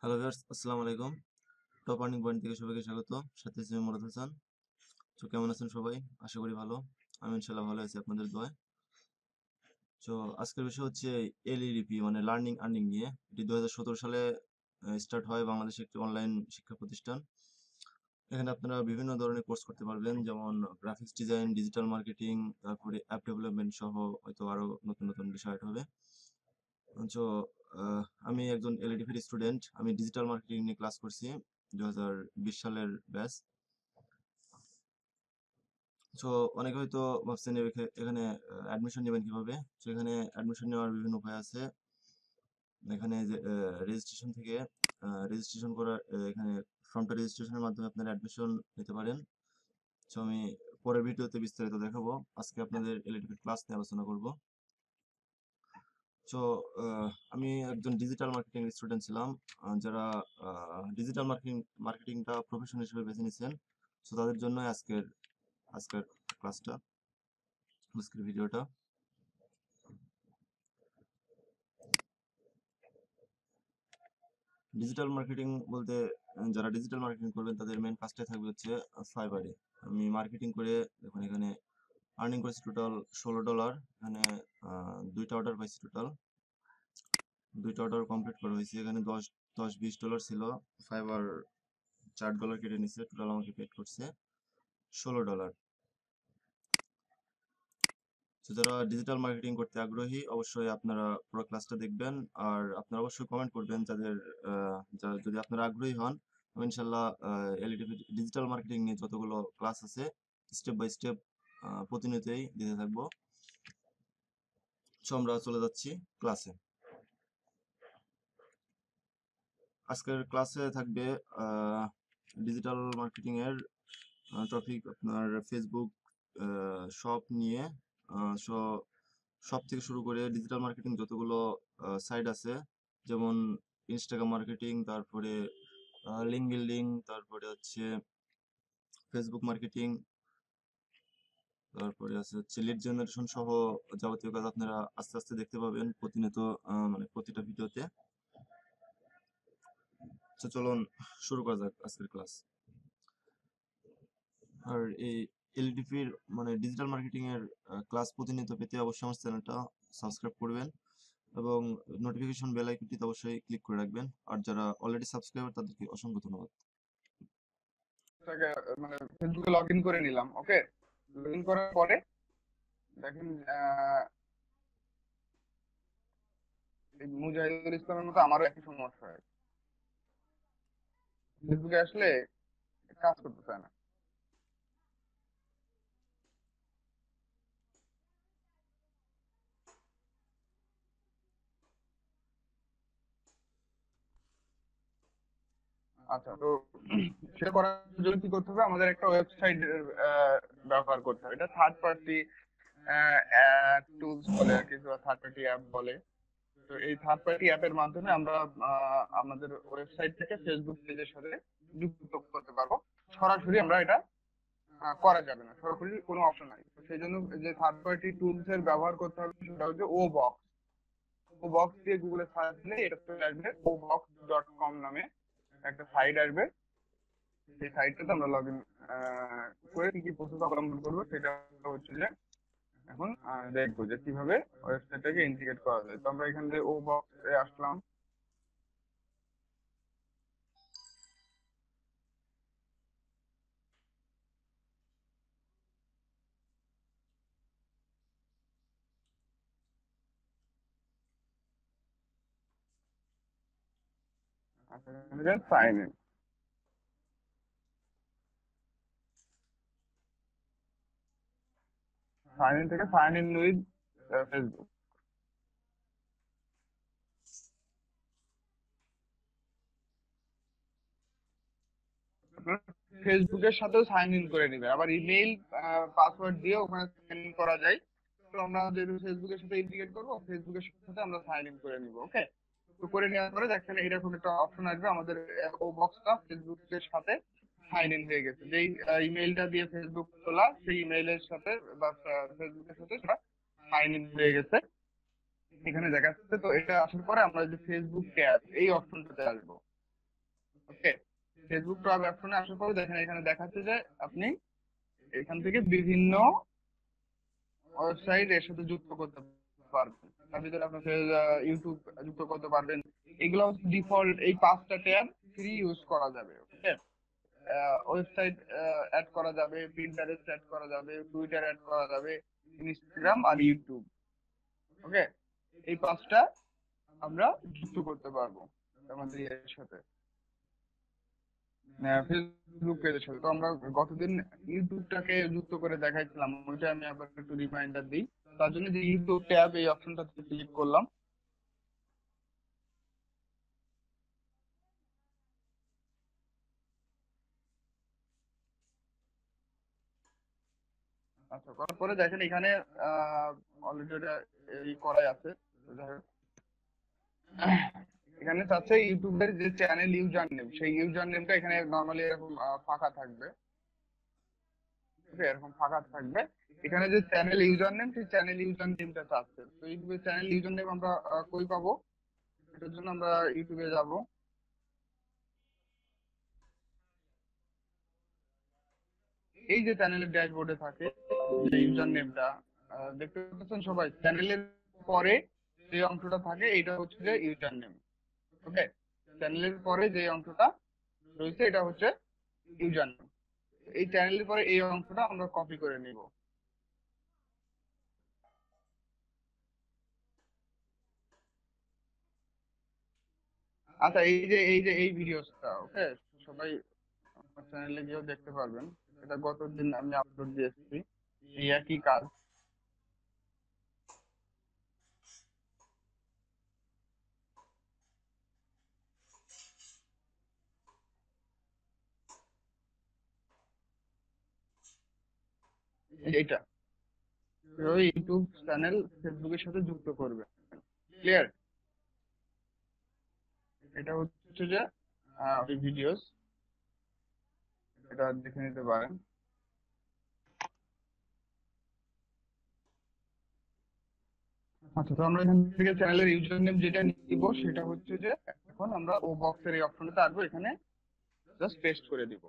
Hello viewers, আসসালামু আলাইকুম। Top earning point থেকে সবাইকে স্বাগত। সাথে আছি আমি মুরাদ হাসান। তো কেমন আছেন সবাই? আশা করি ভালো। আমি ইনশাল্লাহ ভালো আছি আপনাদের দোয়ায়। তো আজকের বিষয় হচ্ছে এলইডিপি মানে লার্নিং আর্নিং নিয়ে। এটি 2017 সালে স্টার্ট হয় বাংলাদেশে একটি অনলাইন শিক্ষা প্রতিষ্ঠান। এখানে আপনারা বিভিন্ন ধরনের কোর্স করতে পারবেন, যেমন গ্রাফিক্স ডিজাইন, ডিজিটাল মার্কেটিং, তারপরে অ্যাপ ডেভেলপমেন্ট সহ হয়তো আরো নতুন নতুন বিষয় add হবে। তো আমি একজন এলইডিপির স্টুডেন্ট। আমি ডিজিটাল মার্কেটিং নিয়ে ক্লাস করছি 2020 সালের ব্যাচ। সো অনেকে হয়তো ভাবছেন এখানে অ্যাডমিশন নেবেন কিভাবে। তো এখানে অ্যাডমিশন নেওয়ার বিভিন্ন উপায় আছে। এখানে যে রেজিস্ট্রেশন থেকে রেজিস্ট্রেশন করার এখানে ফর্মটা রেজিস্ট্রেশনের মাধ্যমে আপনারা অ্যাডমিশন নিতে পারেন। সো আমি পরের ভিডিওতে বিস্তারিত দেখাবো। আজকে আপনাদের এলইডিপির ক্লাস নিয়ে আলোচনা করব। সো আমি একজন ডিজিটাল মার্কেটিং স্টুডেন্ট ছিলাম। যারা ডিজিটাল মার্কেটিংটা প্রফেশন হিসেবে বেছে নিয়েছেন, সো তাদের জন্য আজকের আজকের ক্লাসটা, আজকের ভিডিওটা। ডিজিটাল মার্কেটিং বলতে যারা ডিজিটাল মার্কেটিং করবেন তাদের মেন কাজটাই থাকবে হচ্ছে ফাইবারে। আমি মার্কেটিং করে দেখুন এখানে আর্নিং করেছি টোটাল $16। এখানে দুইটা অর্ডার পাইছি, টোটাল দুইটা অর্ডার কমপ্লিট করা হয়েছে। এখানে $10-20 ছিল, ফাইবার $4 কেটে নিচ্ছে, টোটাল আমাকে পেড করছে $16। তো যারা ডিজিটাল মার্কেটিং করতে আগ্রহী অবশ্যই আপনারা পুরো ক্লাসটা দেখবেন। আর আপনারা অবশ্যই কমেন্ট করবেন যাদের যদি আপনারা আগ্রহী হন। আমি ইনশাল্লাহ এলইডিপি ডিজিটাল মার্কেটিং নিয়ে যতগুলো ক্লাস আছে স্টেপ বাই স্টেপ প্রতিনিয়তই দিতে থাকবো। সো আমরা চলে যাচ্ছি ক্লাসে। আজকের ক্লাসে থাকবে ডিজিটাল মার্কেটিং এর টপিক আপনার ফেসবুক শপ নিয়ে। সো সব থেকে শুরু করে ডিজিটাল মার্কেটিং যতগুলো সাইট আছে, যেমন ইনস্টাগ্রাম মার্কেটিং, তারপরে লিঙ্ক বিল্ডিং, তারপরে হচ্ছে ফেসবুক মার্কেটিং, তারপরে আছে হচ্ছে লিড জেনারেশন সহ যাবতীয় কাজ আপনারা আস্তে আস্তে দেখতে পাবেন প্রতিনিয়ত, মানে প্রতিটা ভিডিওতে। তো চলুন শুরু করা যাক আজকের ক্লাস। আর এই এলডিপির মানে ডিজিটাল মার্কেটিং এর ক্লাস প্রতিনিয়ত পেতে অবশ্যই আমার চ্যানেলটা সাবস্ক্রাইব করবেন এবং নোটিফিকেশন বেল আইকনটিতে অবশ্যই ক্লিক করে রাখবেন। আর যারা অলরেডি সাবস্ক্রাইবার তাদেরকে অসংখ্য ধন্যবাদ। টাকা মানে ফেসবুকে লগ ইন করে নিলাম। ওকে, লগ ইন করার পরে দেখেন এই মুজাহিদুল ইসলামের মতো আমারও একই সমস্যা হয়। ফেসবুকে আসলে কাজ করতে চায় না। আচ্ছা, তো সেটা করার জন্য কি করতে হবে? আমাদের একটা ওয়েবসাইট ব্যবহার করতে হবে। এটা থার্ড পার্টি টুলস বলে আর কি, থার্ড পার্টি অ্যাপ বলে। তো এই থার্ড পার্টি অ্যাপের মাধ্যমে আমরা আমাদের ওয়েবসাইট থেকে ফেসবুক পেজের সাথে যুক্ত করতে পারবো। সরাসরি আমরা এটা করা যাবে না, সরাসরি কোনো অপশন নাই। তো সেই জন্য যে থার্ড পার্টি টুলস এর ব্যবহার করতে হবে সেটা হচ্ছে ও বক্স। ও বক্স দিয়ে গুগলে সার্চ দিলে এটা চলে আসবে, OBox.com নামে একটা সাইট আসবে। সেই সাইটটাতে আমরা লগ ইন করে কি কি প্রসেস অবলম্বন করবো সেটা হচ্ছে যে এখন দেখবো যে কিভাবে ওয়েবসাইটটাকে ইন্টিগ্রেট করা যায়। তো আমরা এখান থেকে ও বক্স এ আসলাম। সাইন ইন, সাইন ইন থেকে সাইন ইন উইথ ফেসবুক। ফেসবুকের সাথেও সাইন ইন করে নিবে, আবার ইমেইল পাসওয়ার্ড দিয়ে ওখানে সাইন ইন করা যায়। তো আমরা যেহেতু ফেসবুকের সাথে ইন্টিগ্রেট করবো, ফেসবুকের সাথে আমরা সাইন ইন করে নিব। ওকে, তো করে নেওয়ার পরে দেখেন এরকম একটা অপশন আসবে, আমাদের ও বক্সটা ফেসবুকের সাথে সাইন ইন হয়ে গেছে। যেই ইমেইলটা দিয়ে ফেসবুক খোলা সেই ইমেইলের সাথে বা ফেসবুকের সাথে সেটা সাইন ইন হয়ে গেছে এখানে দেখাচ্ছে। তো এটা আসার পরে আমরা যে ফেসবুক ট্যাব এই অপশনটাতে আসবো। ওকে, ফেসবুক ট্যাব অপশনে আসার পরে দেখেন এখানে দেখাচ্ছে যে আপনি এখান থেকে বিভিন্ন ওয়েবসাইট এর সাথে যুক্ত করতে পারবেন। তার ভিতরে আপনার ইউটিউব যুক্ত করতে পারবেন। এগুলো হচ্ছে ডিফল্ট, এই 5টা ট্যাব ফ্রি ইউজ করা যাবে। ওকে, ওয়েবসাইট অ্যাড করা যাবে, পিন্টারেস্ট অ্যাড করা যাবে, টুইটার অ্যাড করা যাবে, ইনস্টাগ্রাম আর ইউটিউব। ওকে, এই 5টা আমরা যুক্ত করতে পারবো আমাদের এর সাথে, ফেসবুক পেজের সাথে। তো আমরা গতদিন ইউটিউবটাকে যুক্ত করে দেখাইছিলাম, ওইটা আমি আবার একটু রিমাইন্ডার দিই। তার জন্য যে ইউটিউব ট্যাব এই অপশনটাতে ক্লিক করলাম। আচ্ছা, করার পরে দেখেন এখানে অলরেডি এটা এই করাই আছে। তো যাই হোক, এখানে চাচ্ছে ইউটিউবের যে চ্যানেল ইউজার নেম, সেই ইউজার নেমটা এখানে নর্মালি এরকম ফাঁকা থাকবে। ওকে, এরকম ফাঁকা থাকবে। এখানে যে চ্যানেল ইউজার নেম, সেই চ্যানেল ইউজার নেমটা চাচ্ছে। তো ইউটিউবের চ্যানেল ইউজার নেম আমরা কই পাবো? এটার জন্য আমরা ইউটিউবে যাব। এই যে চ্যানেলের ড্যাশবোর্ডে থাকে যে ইউজার নেমটা দেখতে পাচ্ছেন সবাই, চ্যানেলের পরে যে অংশটা থাকে এটা হচ্ছে যে ইউজার নেম। ওকে, চ্যানেলের পরে যে অংশটা রয়েছে এটা হচ্ছে ইউজার নেম। এই চ্যানেলের পরে এই অংশটা আমরা কপি করে নিব। আচ্ছা, এই যে এই ভিডিওসটা, ওকে, সবাই আমার চ্যানেলে গিয়েও দেখতে পারবেন। এটা গত দিন আমি আপলোড দিয়েছি, এই একই কাজ। এইটা ওই ইউটিউব চ্যানেল ফেসবুকের সাথে যুক্ত করবে। ক্লিয়ার? এটা হচ্ছে যে ওই ভিডিওস, এটা দেখে নিতে পারেন। আচ্ছা, তো আমরা এখান থেকে চ্যানেলের ইউজার নেম যেটা নিব সেটা হচ্ছে যে এখন আমরা ও বক্সের এই অপশনটা আসবো, এখানে জাস্ট পেস্ট করে দিব।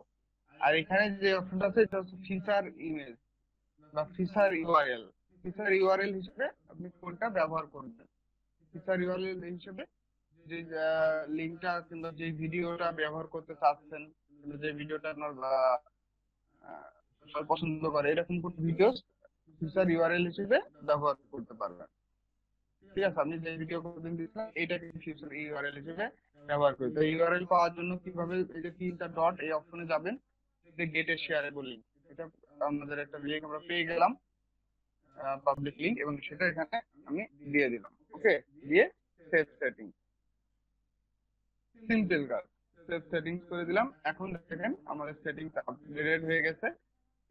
আর এখানে যে অপশনটা আছে এটা হচ্ছে ফিচার ইমেজ বা ফিচার ইউআরএল। ফিচার ইউআরএল হিসেবে আপনি কোনটা ব্যবহার করবেন? ফিচার ইউআরএল হিসেবে যে লিঙ্কটা কিংবা যে ভিডিওটা ব্যবহার করতে চাচ্ছেন, কিংবা যে ভিডিওটা আপনার সবাই পছন্দ করে, এরকম কোন ভিডিও ফিচার ইউআরএল হিসেবে ব্যবহার করতে পারবেন। ঠিক আছে, আপনি যে ভিডিও কোডিং দিচ্ছেন এটাকে ফিউচার ইউআরএল হিসেবে ব্যবহার করি। তো ইউআরএল পাওয়ার জন্য কিভাবে, এই যে 3টা ডট এই অপশনে যাবেন, যে গেটের শেয়ারেবল লিঙ্ক, এটা আমাদের একটা লিঙ্ক আমরা পেয়ে গেলাম, পাবলিক লিঙ্ক, এবং সেটা এখানে আমি দিয়ে দিলাম। ওকে, দিয়ে সেভ সেটিং, সিম্পল কাজ। সেভ সেটিংস করে দিলাম। এখন দেখেন আমাদের সেটিংস আপডেটেড হয়ে গেছে।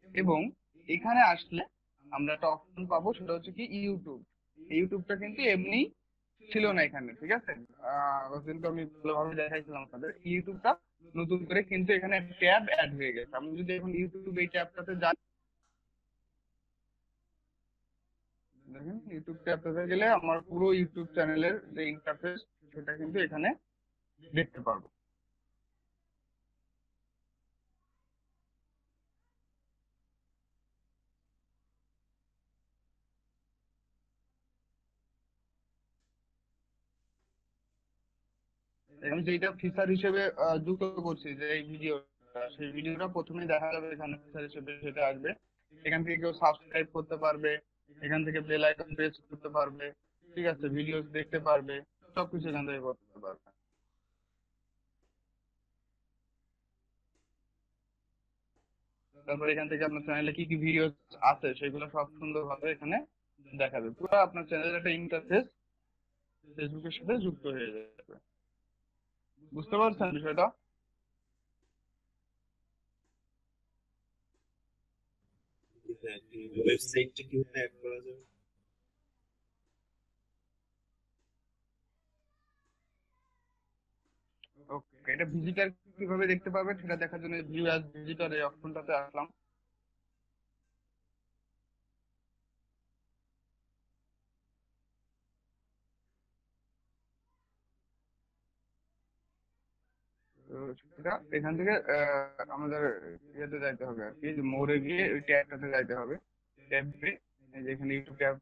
এবং এখানে আসলে আমরা একটা অপশন পাবো, সেটা হচ্ছে কি ইউটিউব। ইউটিউবটা কিন্তু এমনি ছিল না এখানে, ঠিক আছে? কিন্তু আমি ভালোভাবে দেখাইছিলাম আপনাদের ইউটিউবটা নতুন করে কিন্তু এখানে ট্যাব অ্যাড হয়ে গেছে। আমি যদি এখন ইউটিউব এই ট্যাবটাতে যাই, দেখেন ইউটিউব ট্যাবটাতে গেলে আমার পুরো ইউটিউব চ্যানেলের যে ইন্টারফেস সেটা কিন্তু এখানে দেখতে পারবো। আমি যেটা ফিচার হিসেবে যুক্ত করছি, যে এই ভিডিওটা, সেই ভিডিওটা প্রথমেই দেখা যাবে এখানে ফিচার হিসেবে সেটা আসবে। এখান থেকে কেউ সাবস্ক্রাইব করতে পারবে, এখান থেকে বেল আইকন প্রেস করতে পারবে, ঠিক আছে, ভিডিও দেখতে পারবে, সবকিছু এখান থেকে করতে পারবে। তারপর এখান থেকে আপনার চ্যানেলে কি কি ভিডিও আছে সেগুলো সব সুন্দরভাবে এখানে দেখাবে। পুরো আপনার চ্যানেলের একটা ইন্টারফেস ফেসবুকের সাথে যুক্ত হয়ে যাবে। বুঝতে পারছেন বিষয়টা? হ্যাঁ, ওয়েবসাইটটা কিভাবে অ্যাড করা যাবে? ওকে, এটা ভিজিটার কিভাবে দেখতে পাবেন সেটা দেখার জন্য ভিউ অ্যাজ ভিজিটর এই অপশনটাতে আসলাম। সেটা এখান থেকে আমাদের ইয়েতে যাইতে হবে আর কি, যে মোড়ে গিয়ে ওই ট্যাবটাতে যাইতে হবে। ট্যাবে এই যে এখানে ইউটিউব ট্যাব,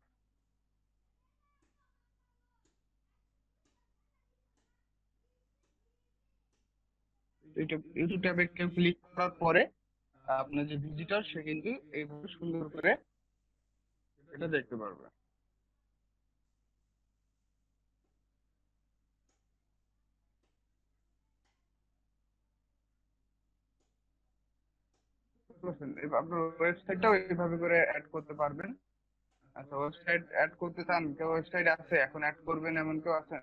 ইউটিউব ইউটিউব ট্যাবে কেউ ক্লিক করার পরে আপনার যে ভিজিটর সে কিন্তু এইভাবে সুন্দর করে এটা দেখতে পারবে। বুঝতে পারছেন? এবার আপনার ওয়েবসাইটটাও এইভাবে করে অ্যাড করতে পারবেন। আচ্ছা, ওয়েবসাইট অ্যাড করতে চান? কেউ ওয়েবসাইট আছে এখন অ্যাড করবেন এমন কেউ আছেন?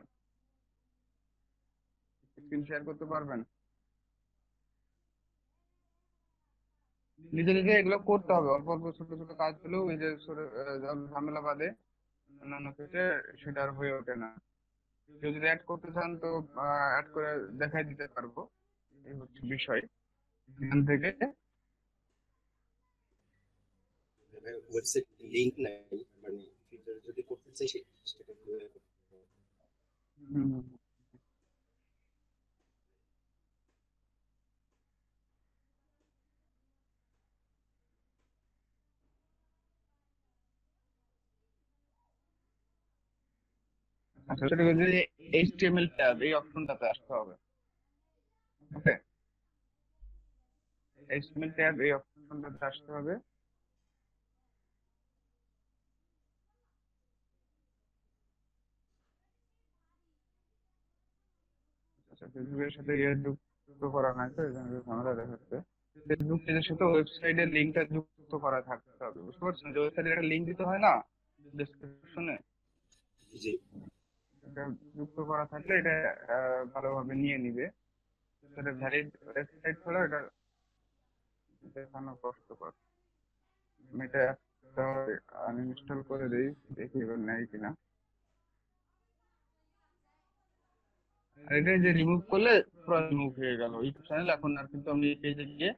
স্ক্রিন শেয়ার করতে পারবেন? নিজে নিজে এগুলো করতে হবে, অল্প অল্প ছোট ছোট কাজ হলেও এই যে ঝামেলা বাদে অন্যান্য ক্ষেত্রে সেটা আর হয়ে ওঠে না। কেউ যদি অ্যাড করতে চান তো অ্যাড করে দেখাই দিতে পারবো, এই হচ্ছে বিষয়। এখান থেকে ওয়েবসাইট লিংক নাই, মানে ফিচার যদি করতে চাই সেটা কিভাবে করতে হবে? হুম, আচ্ছা সেটা যদি এইচটিএমএল ট্যাব এই অপশনটাতে আসতে হবে। ওকে, এইচটিএমএল ট্যাব এই অপশনটাতে আসতে হবে। আচ্ছা, ফেসবুকের সাথে ইয়ে যুক্ত করা নাই তো এই জন্য ঝামেলা দেখাচ্ছে। ফেসবুক পেজের সাথে ওয়েবসাইটের লিঙ্কটা যুক্ত করা থাকতে হবে, বুঝতে পারছেন? যে ওয়েবসাইটের একটা লিঙ্ক দিতে হয় না ডেসক্রিপশনে, জি। এটা যুক্ত করা থাকলে এটা ভালোভাবে নিয়ে নিবে। সেটা ভ্যালিড ওয়েবসাইট হলে এটা দেখানো কষ্টকর। আমি এটা আনইনস্টল করে দিই, দেখি এবার নেয় কিনা। আর এটা যে রিমুভ করলে পুরো রিমুভ হয়ে গেল ইউটিউব চ্যানেল। এখন আর কিন্তু আমি এই পেজে গিয়ে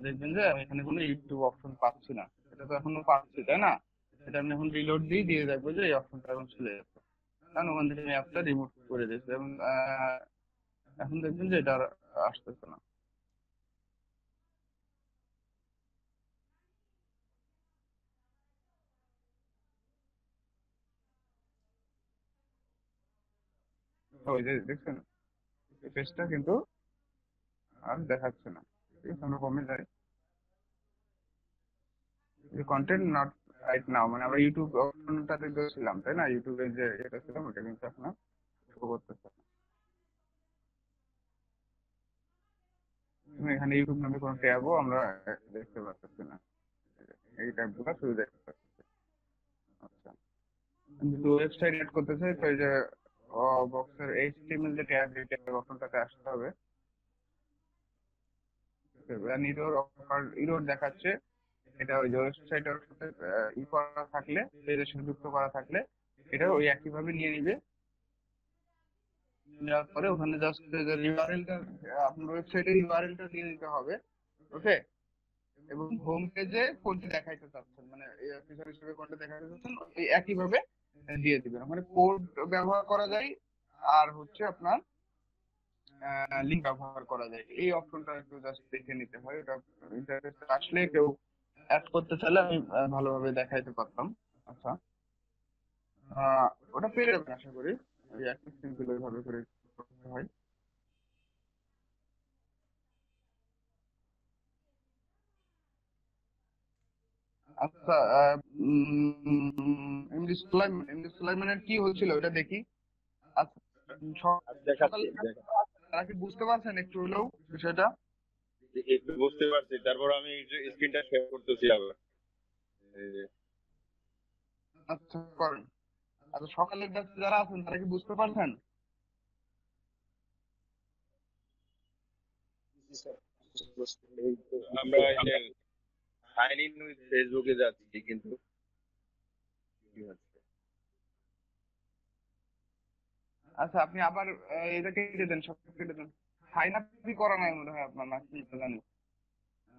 দেখবেন যে আমি এখানে কোনো ইউটিউব অপশন পাচ্ছি না। এটা তো এখনো পাচ্ছি, তাই না? এটা আমি এখন রিলোড দিয়ে দেখবো যে এই অপশনটা এখন চলে যাচ্ছে, কারণ ওখান থেকে আমি অ্যাপটা রিমুভ করে দিয়েছি। এবং এখন দেখবেন যে এটা আর আসতেছে না। ওই যে দেখছেন, এই পেজটা কিন্তু আর দেখাচ্ছে না। ঠিক আছে, আমরা কমে যাই। কন্টেন্ট নট রাইট নাও, মানে আমরা ইউটিউব অপশনটাতে ছিলাম, তাই না? ইউটিউবে যে এটা ছিলাম ওটা কিন্তু এখন শো করতেছে না। এখানে ইউটিউব নামে কোনো ট্যাবও আমরা দেখতে পাচ্ছি না। এই ট্যাবগুলো শুধু দেখতে পাচ্ছি। আচ্ছা, আমি যদি ওয়েবসাইট এড করতে চাই তো এই যে বক্সের এইচটিএমএল যে ট্যাব, এই ট্যাব অপশনটাতে আসতে হবে। ইরোর অফার ইরোর দেখাচ্ছে। এটা ওই যে ওয়েবসাইটের সাথে ই করা থাকলে, পেজের সাথে যুক্ত করা থাকলে এটা ওই একইভাবে নিয়ে নিবে। নেওয়ার পরে ওখানে জাস্ট ইউআরএলটা, আপনার ওয়েবসাইটের ইউআরএলটা দিয়ে দিতে হবে। ওকে, এবং হোম পেজে কোনটি দেখাইতে চাচ্ছেন, মানে ফিচার হিসেবে কোনটা দেখাইতে চাচ্ছেন এই একইভাবে দিয়ে দিবেন। ওখানে কোড ব্যবহার করা যায়, আর হচ্ছে আপনার লিঙ্ক ব্যবহার করা যায়। এই অপশনটা একটু জাস্ট দেখে নিতে হয়। এটা ইন্টারফেসে আসলে কেউ অ্যাড করতে চাইলে আমি ভালোভাবে দেখাইতে পারতাম। আচ্ছা, ওটা পেয়ে যাবেন আশা করি। এই একটা সিম্পল ভাবে করে করতে হয়। আচ্ছা, এমডি সুলাইমানের কি হয়েছিল ওটা দেখি। আচ্ছা, দেখাচ্ছি সকালে তারা কি বুঝতে পারছেন একটু হলেও বিষয়টা? একটু বুঝতে পারছি, তারপর আমি স্ক্রিনটা শেয়ার করতেছি আবার। এই যে, আচ্ছা, করেন। আচ্ছা, সকালের ব্যাচে যারা আছেন তারা কি বুঝতে পারছেন? এই তো আমরা এই যে সাইন ইন উইথ ফেসবুকে যাচ্ছি, কিন্তু কি হচ্ছে? আচ্ছা, আপনি আবার এটা কেটে দেন, সব কেটে দেন। সাইন আপ করা নাই মনে হয় আপনার, নাকি জানি।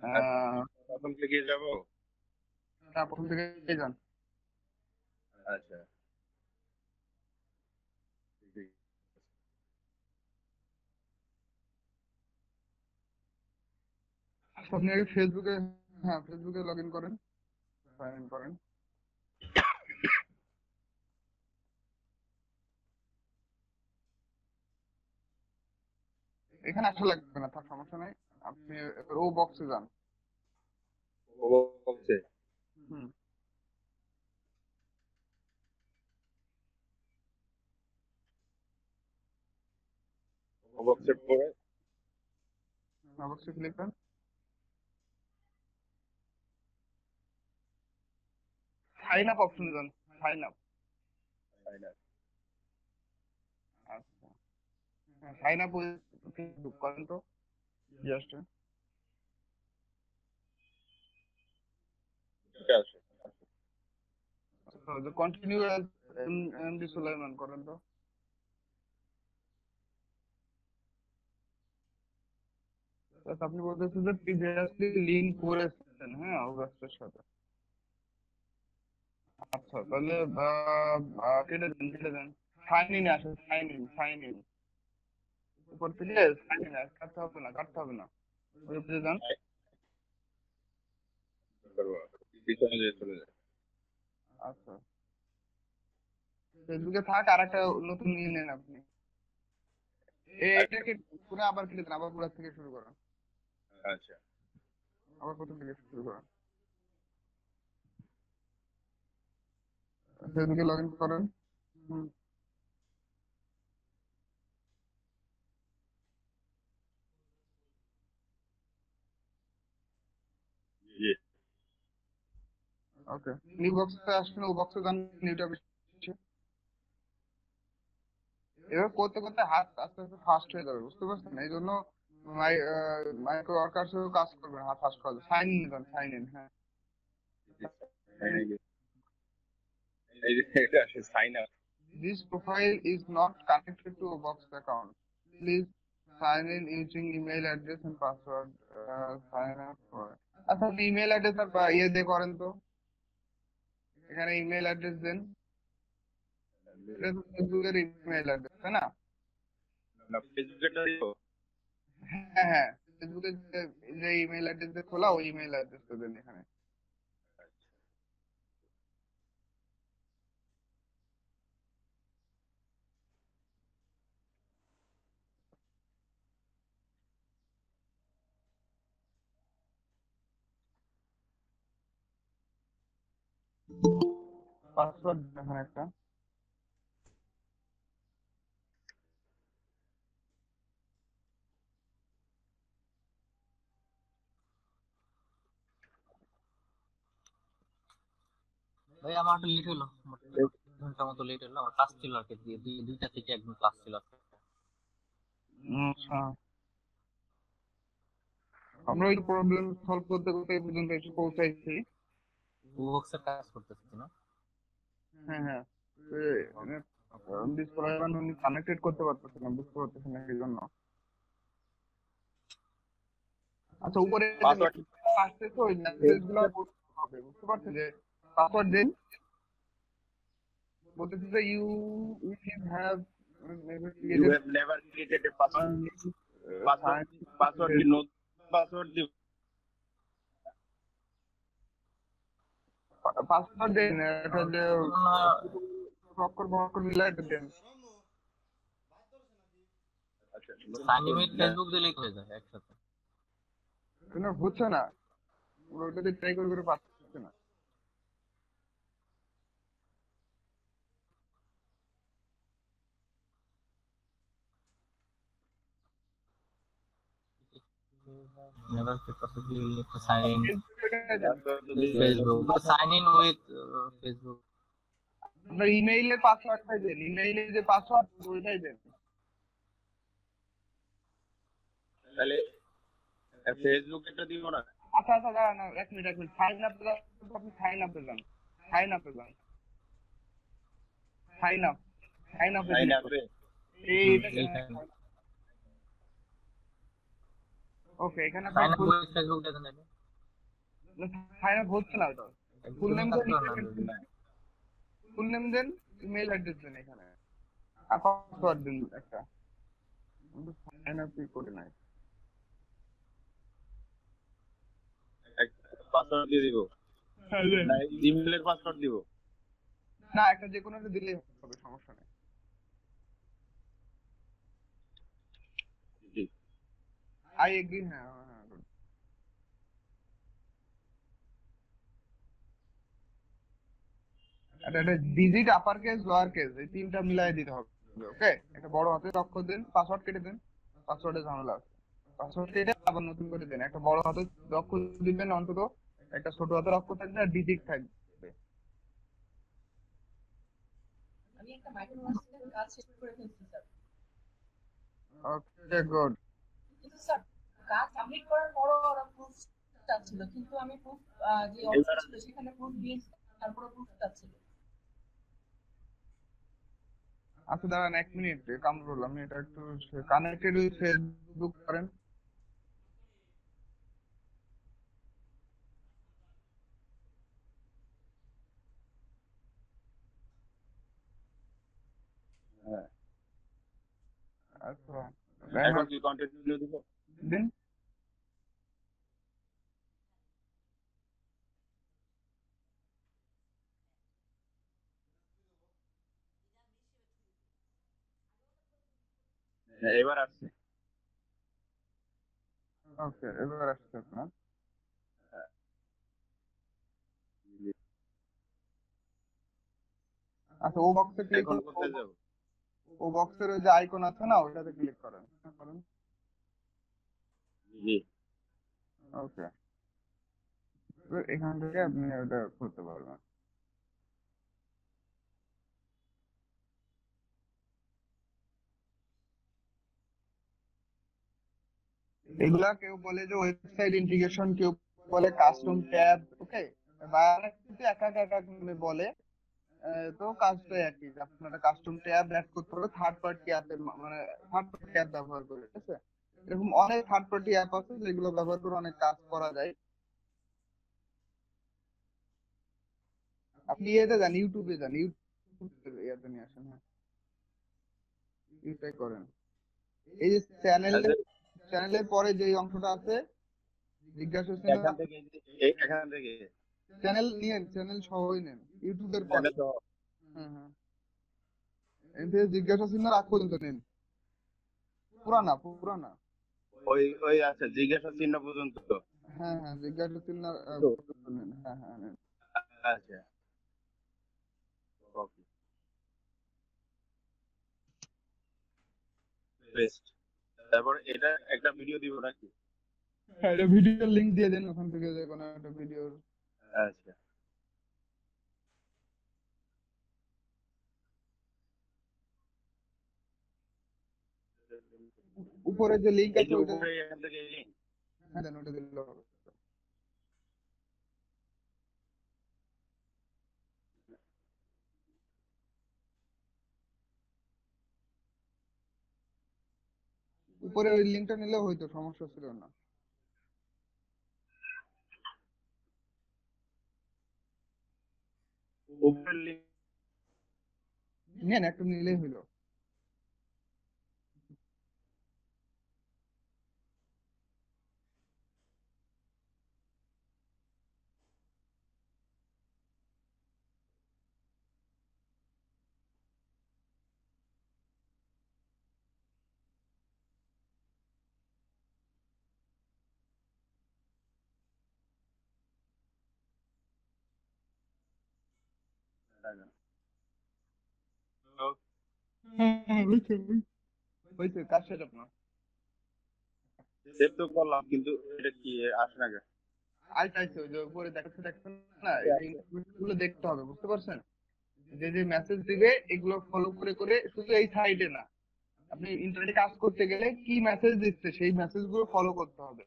আচ্ছা, আহ প্রথম থেকে যাব। প্রথম থেকে যান। আচ্ছা, ঠিক আছে। আপনি আগে ফেসবুকে, হ্যাঁ ফেসবুকে লগ ইন করেন, সাইন ইন করেন। এখানে আসা লাগবে না, তার সমস্যা নাই। আপনি এবার ও বক্সে যান। ও বক্সে, হুম, ও বক্সে পরে ও বক্সে ক্লিক করেন। সাইন আপ অপশনে যান, সাইন আপ। তাই না? আচ্ছা, হ্যাঁ সাইন আপ ফেসবুক করেন তো, জাস্ট। ঠিক আছে। কন্টিনিউ অ্যাজ এমডি সুলাইমান করেন তো। Plus আপনি বলতেছেন যে প্রিভিয়াসলি লিঙ্ক করেছেন, হ্যাঁ অগাস্টের সাথে। আচ্ছা তাহলে কেটে দেন। সাইন ইন আসে, সাইন ইন, সাইন ইন। উপর থেকে সাইন ইন, কাটতে হবে না, কাটতে হবে না। ওই উপরে যান। করবো, পিছনে যেয়ে চলে যায়। আচ্ছা, ফেসবুকে থাক, আর একটা নতুন নিয়ে নেন আপনি। এটাকে পুরো আবার কেটে দেন, আবার পুরো থেকে শুরু করেন, আচ্ছা, আবার প্রথম থেকে শুরু করেন। ফেসবুকে লগ ইন করেন। হুম, জি। ওকে। নিউ বক্সে আসবেন, ও বক্সে যান, নিউ ট্যাবে। এবার করতে করতে হাত আস্তে আস্তে ফাস্ট হয়ে যাবে, বুঝতে পারছেন? এই জন্য মাইক্রো ওয়ার্কার্সও কাজ করবে না, হাত ফাস্ট করা সাইন ইন দেন, সাইন ইন, হ্যাঁ। এই যে এটা আসে sign up. This profile is not connected to a Box account. Please sign in using email address and password. Sign up for. আচ্ছা আপনি ইমেল অ্যাড্রেস আর ইয়ে দিয়ে করেন তো, এখানে ইমেল অ্যাড্রেস দেন। এটা তো ফেসবুকের ইমেল অ্যাড্রেস, তাই না? না, ফেসবুকেটা দিব। হ্যাঁ হ্যাঁ, ফেসবুকে যে ইমেল অ্যাড্রেস দিয়ে খোলা, ওই ইমেল অ্যাড্রেসটা দেন এখানে। পাসওয়ার্ড এখানে একটা। ভাই আমার একটু লেট হলো, মোটামুটি 1 ঘন্টা মতো লেট হলো। আমার ক্লাস ছিল আর কি, দুইটা থেকে একদম ক্লাস ছিল আজকে। আচ্ছা, আমরা ওই প্রবলেম সলভ করতে করতে এই পর্যন্ত এসে পৌঁছাইছি। বুবক্সের কাজ করতেছি না। হ্যাঁ হ্যাঁ, ডিসপ্লে উনি কানেক্টেড করতে পারতেছেন না, বুঝতে পারতেছেন না এই জন্য। আচ্ছা উপরে যে পাসওয়ার্ড message আসতেছে, ওই মেসেজ গুলো পড়তে হবে, বুঝতে পারছেন? যে পাসওয়ার্ড দেন, বলতেছে যে you if you have you have never created a password. Password কি নতুন পাসওয়ার্ড দিব? পাসওয়ার্ড দেন, এটা যে অক্ষর ভক্ষর মিলাই দেন। আচ্ছা, সাইন ইন উইথ ফেসবুক দিলেই হয়ে যায় একসাথে। না হচ্ছে না, ওটাতে ট্রাই করে করে পাচ্ছে না। নেভার possibly sign ফেসবুকে যান, Facebook, sign in with Facebook. আপনার ইমেইলের পাসওয়ার্ডটাই দেন, ইমেইলের যে পাসওয়ার্ড ওইটাই দেন। তাহলে ফেসবুকেটা দিব না? আচ্ছা আচ্ছা দাঁড়ান, এক মিনিট এক মিনিট। সাইন আপ, আপনি সাইন আপে যান, সাইন আপে যান, সাইন আপ, সাইন আপে সাইন ক্লিক আপে? করুন। এইটা এইখানে ওকে, এখানে sign আপনার up with Facebook দেখেন নাকি? সাইন আপ হচ্ছে না ওটা। ফুল তুমি নেম কাজ দেন, করো না। ফুল নেম দেন, ইমেল অ্যাড্রেস দেন এখানে, আর পাসওয়ার্ড দিন একটা। সাইন আপ করে নাই। পাসওয়ার্ড দিয়ে দিব না জিমেইলের পাসওয়ার্ড দিব? না, একটা যে কোনো একটা দিলেই হবে, সমস্যা নেই। জি। I agree. হ্যাঁ হ্যাঁ হ্যাঁ, good. একটা digit upper case lower case এই তিনটা মিলাই দিতে হবে। ওকে, একটা বড় হাতের অক্ষর দেন, পাসওয়ার্ড কেটে দেন, পাসওয়ার্ডে ঝামেলা আছে। পাসওয়ার্ড কেটে আবার নতুন করে দেন, একটা বড় হাতের অক্ষর দিবেন অন্তত, একটা ছোট হাতের অক্ষর থাকবে আর ডিজিট থাকবে। আমি একটা মাইক্রোবাসের কাজ শেষ করে ফেলছি স্যার। ওকে, গুড। কিন্তু স্যার কাজ সাবমিট করার পরও ওরা প্রুফ চাচ্ছিল, কিন্তু আমি প্রুফ যে এবার অপশন ছিল সেখানে প্রুফ দিয়েছি, তারপরে প্রুফ চাচ্ছিল। আচ্ছা দাঁড়ান 1 মিনিট, কামরুল আমি এটা একটু কানেক্টেড উইথ ফেসবুক করেন। হ্যাঁ, আচ্ছা এখন কি কন্টিনিউ দিব? দিন। হ্যাঁ, এবার আসছে। ওকে, এবার আসছে আপনার। জি। আচ্ছা, ও বক্সে ক্লিক এখন করুন। কোথায় যাব? ও বক্সের ওই যে আইকন আছে না, ওটাতে ক্লিক করেন। করেন। জি। ওকে, এখান থেকে আপনি ওটা করতে পারবেন। এগুলা কেউ বলে যে ওয়েবসাইট ইন্টিগ্রেশন, কেউ বলে কাস্টম ট্যাব। ওকে, বা কিন্তু এক এক নামে বলে। তো কাজটা একই, যে আপনার একটা কাস্টম ট্যাব অ্যাড করতে হবে থার্ড পার্টি অ্যাপের, মানে থার্ড পার্টি অ্যাপ ব্যবহার করে। ঠিক আছে, এরকম অনেক থার্ড পার্টি অ্যাপ আছে যেগুলো ব্যবহার করে অনেক কাজ করা যায়। আপনি ইয়েতে যান, ইউটিউবে যান, ইউটিউব ইয়াতে নিয়ে আসেন। হ্যাঁ, ইউটাই করেন। এই যে আচ্ছা, চ্যানেলের পরে যে অংশটা আছে, জিজ্ঞাসা চিহ্ন, এখান থেকে এখান থেকে চ্যানেল নিয়েন, চ্যানেল সহই নেন ইউটিউবের পরে। চ্যানেল তো হ্যাঁ হ্যাঁ, এর থেকে জিজ্ঞাসা চিহ্ন রাখ পর্যন্ত নেন, পুরানা পুরানা। ওই ওই আচ্ছা, জিজ্ঞাসা চিহ্ন পর্যন্ত তো। হ্যাঁ হ্যাঁ, জিজ্ঞাসা চিহ্ন তো পর্যন্ত নেন। হ্যাঁ হ্যাঁ নেন। আচ্ছা, ওকে, বেস্ট। তারপর এটা একটা ভিডিও দিব নাকি? হ্যাঁ, এটা ভিডিওর লিংক দিয়ে দেন, ওখান থেকে যে কোনো একটা ভিডিওর। আচ্ছা, উপরে যে লিংক এই আছে যে ওইটা। উপরে এখান থেকে লিঙ্ক। হ্যাঁ দেন, ওইটা দিলে হবে। উপরে ওই লিংকটা নিলে হয়তো সমস্যা ছিল না। উপরের লিঙ্ক। নেন, একটু নিলেই হইলো। হ্যাঁ হ্যাঁ, হয়েছে হয়েছে, কাজ শেষ আপনার। সেভ তো করলাম, কিন্তু এটা কি আসে না কেন? আইছে ওই যে উপরে দেখাচ্ছে, দেখছেন না? এই গুলো দেখতে হবে, বুঝতে পারছেন? যে যে মেসেজ দিবে এগুলো ফলো করে করে, শুধু এই সাইডে না, আপনি ইন্টারনেটে কাজ করতে গেলে কি মেসেজ দিচ্ছে সেই মেসেজ গুলো ফলো করতে হবে।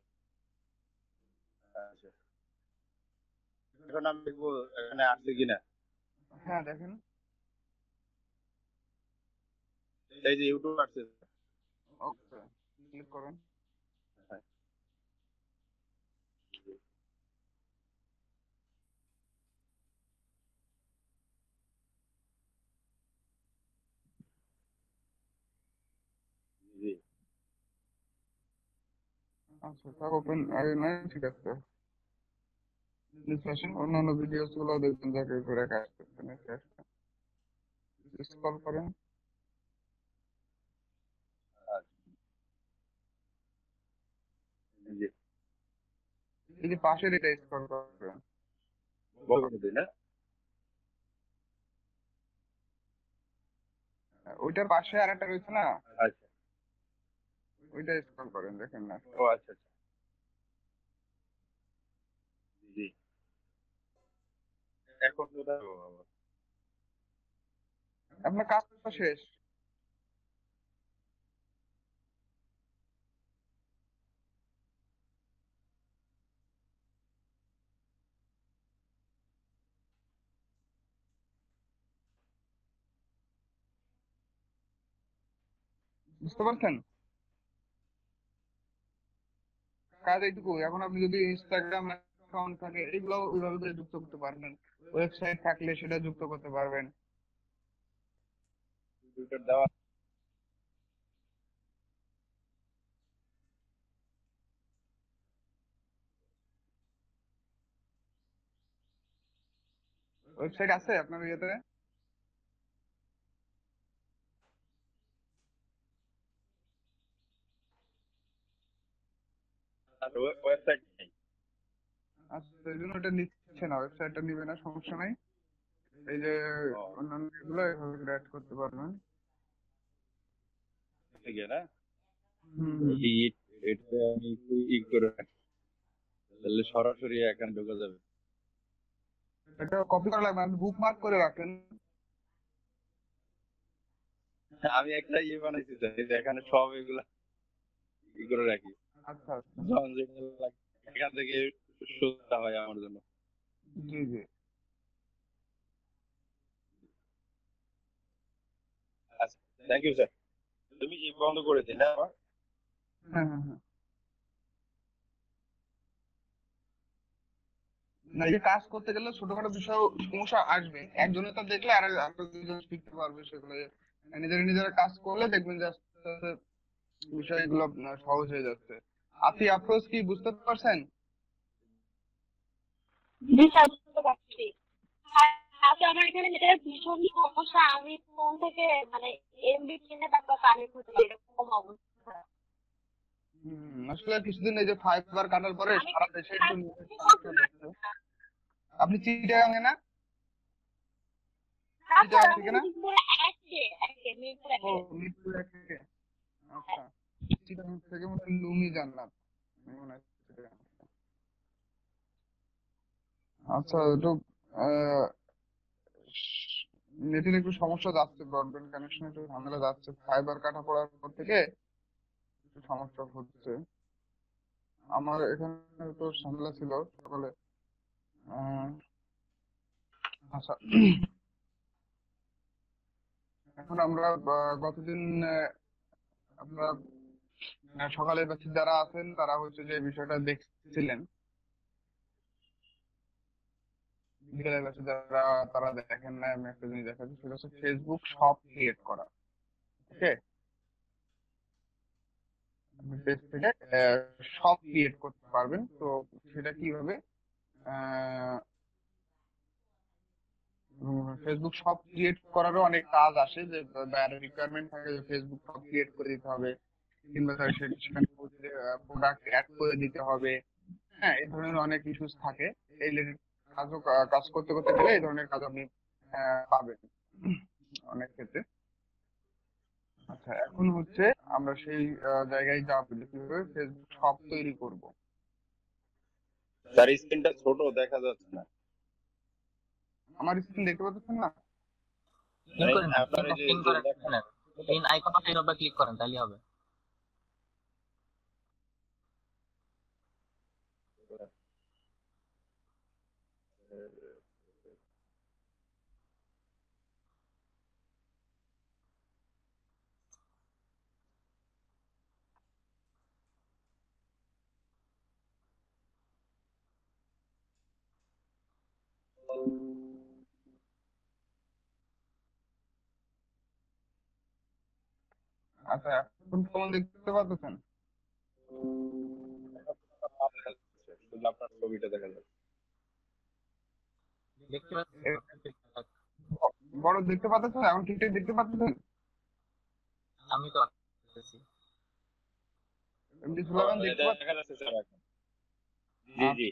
আচ্ছা, এখন আমি দেখবো এখানে আসছে কিনা। হ্যাঁ দেখেন। এই যে ইউটিউব আসছে। ওকে, ক্লিক করেন। হ্যাঁ, জি। আচ্ছা, তার ওপেন আরে না, ঠিক আছে। ডিসকাশন অন্যান্য ভিডিওস গুলো দেখবেন যাকে করে কাজ করছেন স্ক্রল করেন। জি এই যে পাশের এটা স্ক্রল করেন, বড় করে দিই না? ওইটার পাশে আর একটা রয়েছে না, আচ্ছা। ওইটা স্ক্রল করেন, দেখেন না? ও আচ্ছা আচ্ছা। জি এখন কোথায় যাবো আবার? আপনার কাজ তো শেষ। বুঝতে পারছেন? কাজ এইটুকু। এখন আপনি যদি ইনস্টাগ্রাম অ্যাকাউন্ট থাকে এগুলো ওইভাবে করে যুক্ত করতে পারবেন, ওয়েবসাইট থাকলে সেটা যুক্ত করতে পারবেন। কম্পিউটার দেওয়া ওয়েবসাইট আছে আপনার ইয়েতে? ওয়েবসাইট নেই। আচ্ছা, এই জন্য ওটা নিচ্ছে না, ওয়েবসাইটটা নিবে না, সমস্যা নাই। এই যে ও অন্যান্য এগুলো এভাবে অ্যাড করতে পারবেন। ঠিক আছে না? হুম। এটা আমি একটু করে রাখি, তাহলে সরাসরি এখানে ঢোকা যাবে। এটা কপি করা লাগবে, আপনি বুকমার্ক করে রাখেন। আমি একটা বানাইছি স্যার, এই যে এখানে সব এগুলা করে রাখি, আচ্ছা আচ্ছা, যখন যেগুলো লাগে এখান থেকে সুবিধা হয় আমার জন্য। জি জি। আচ্ছা থ্যাংক ইউ স্যার। তুমি বন্ধ করে দিলে আবার। হ্যাঁ হ্যাঁ হ্যাঁ। না, এই যে কাজ করতে গেলে ছোটখাটো বিষয় সমস্যা আসবে, একজনের তা দেখলে আর দুজন শিখতে পারবে সেগুলো। নিজেরা নিজেরা কাজ করলে দেখবেন যে আস্তে আস্তে বিষয়গুলো সহজ হয়ে যাচ্ছে। আপনি আফরোজ কি বুঝতে পারছেন? জি স্যার, বুঝতে পারছি। আর তারপরে আমার এখানে যেটা ভীষণ সমস্যা, আমি ফোন থেকে মানে এমবি কিনে তারপর কানেক্ট হচ্ছে, এরকম অবস্থা। আসলে কিছুদিন এই যে ফাইবার কাটার পরে আমি সারা দেশে একটু নেটের সমস্যা করতে হচ্ছে। পারছি না। আপনি চিটাগাঙে না? না স্যার, চিটাগাং আমি থেকে না? মিরপুর একে মিরপুর ও, একে। মিরপুর এক থেকে। আচ্ছা, চিটাগাং থেকে মনে হয় লুমি জান্নাত, মনে হয় চিটাগাং থেকে। আচ্ছা, একটু নেটের একটু সমস্যা যাচ্ছে, ব্রডব্যান্ড কানেকশন একটু ঝামেলা যাচ্ছে, ফাইবার কাটা পড়ার পর থেকে একটু সমস্যা হচ্ছে। আমার এখানে তো ঝামেলা ছিল সকালে। আহ, আচ্ছা, এখন আমরা গতদিন আমরা সকালে ব্যাচে যারা আছেন তারা হচ্ছে যে বিষয়টা দেখছিলেন, বিকেলের ব্যাচে যারা তারা দেখেন না, আমি একটা জিনিস দেখাচ্ছি, সেটা হচ্ছে ফেসবুক শপ ক্রিয়েট করা। ওকে, পেজ থেকে শপ ক্রিয়েট করতে পারবেন। তো সেটা কিভাবে? ফেসবুক শপ ক্রিয়েট করারও অনেক কাজ আসে, যে রিকোয়ারমেন্ট থাকে যে ফেসবুক শপ ক্রিয়েট করে দিতে হবে, কিংবা ধর সেখানে প্রোডাক্ট অ্যাড করে দিতে হবে। হ্যাঁ, এই ধরনের অনেক ইস্যুস থাকে। এই রিলেটেড কাজ করতে করতে গেলে এই ধরনের কাজ আপনি পাবেন অনেক ক্ষেত্রে। আচ্ছা, এখন হচ্ছে আমরা সেই জায়গায় যাবো যে কিভাবে ফেসবুক শপ তৈরি করব। স্যার স্ক্রিনটা ছোট দেখা যাচ্ছে না। আমার স্ক্রিন দেখতে পাচ্ছেন না? ক্লিক করেন না, আপনার এই যে পিন করেন, পিন আইকন আছে, এর উপর ক্লিক করেন, তাহলেই হবে। আচ্ছা, এখন কেমন দেখতে পাচ্ছেন? শুধু আপনার ছবিটা দেখা যাচ্ছে। দেখতে পাচ্ছি এ, ঠিকঠাক। বড় দেখতে পাচ্ছেন? এখন ঠিকঠাক দেখতে পাচ্ছেন? আমি তো পাচ্ছি। এমডি ও, সুলাইমান দেখতে এটা পাচ্ছেন? দেখা যাচ্ছে স্যার এখন। জি আচ্ছা, জি।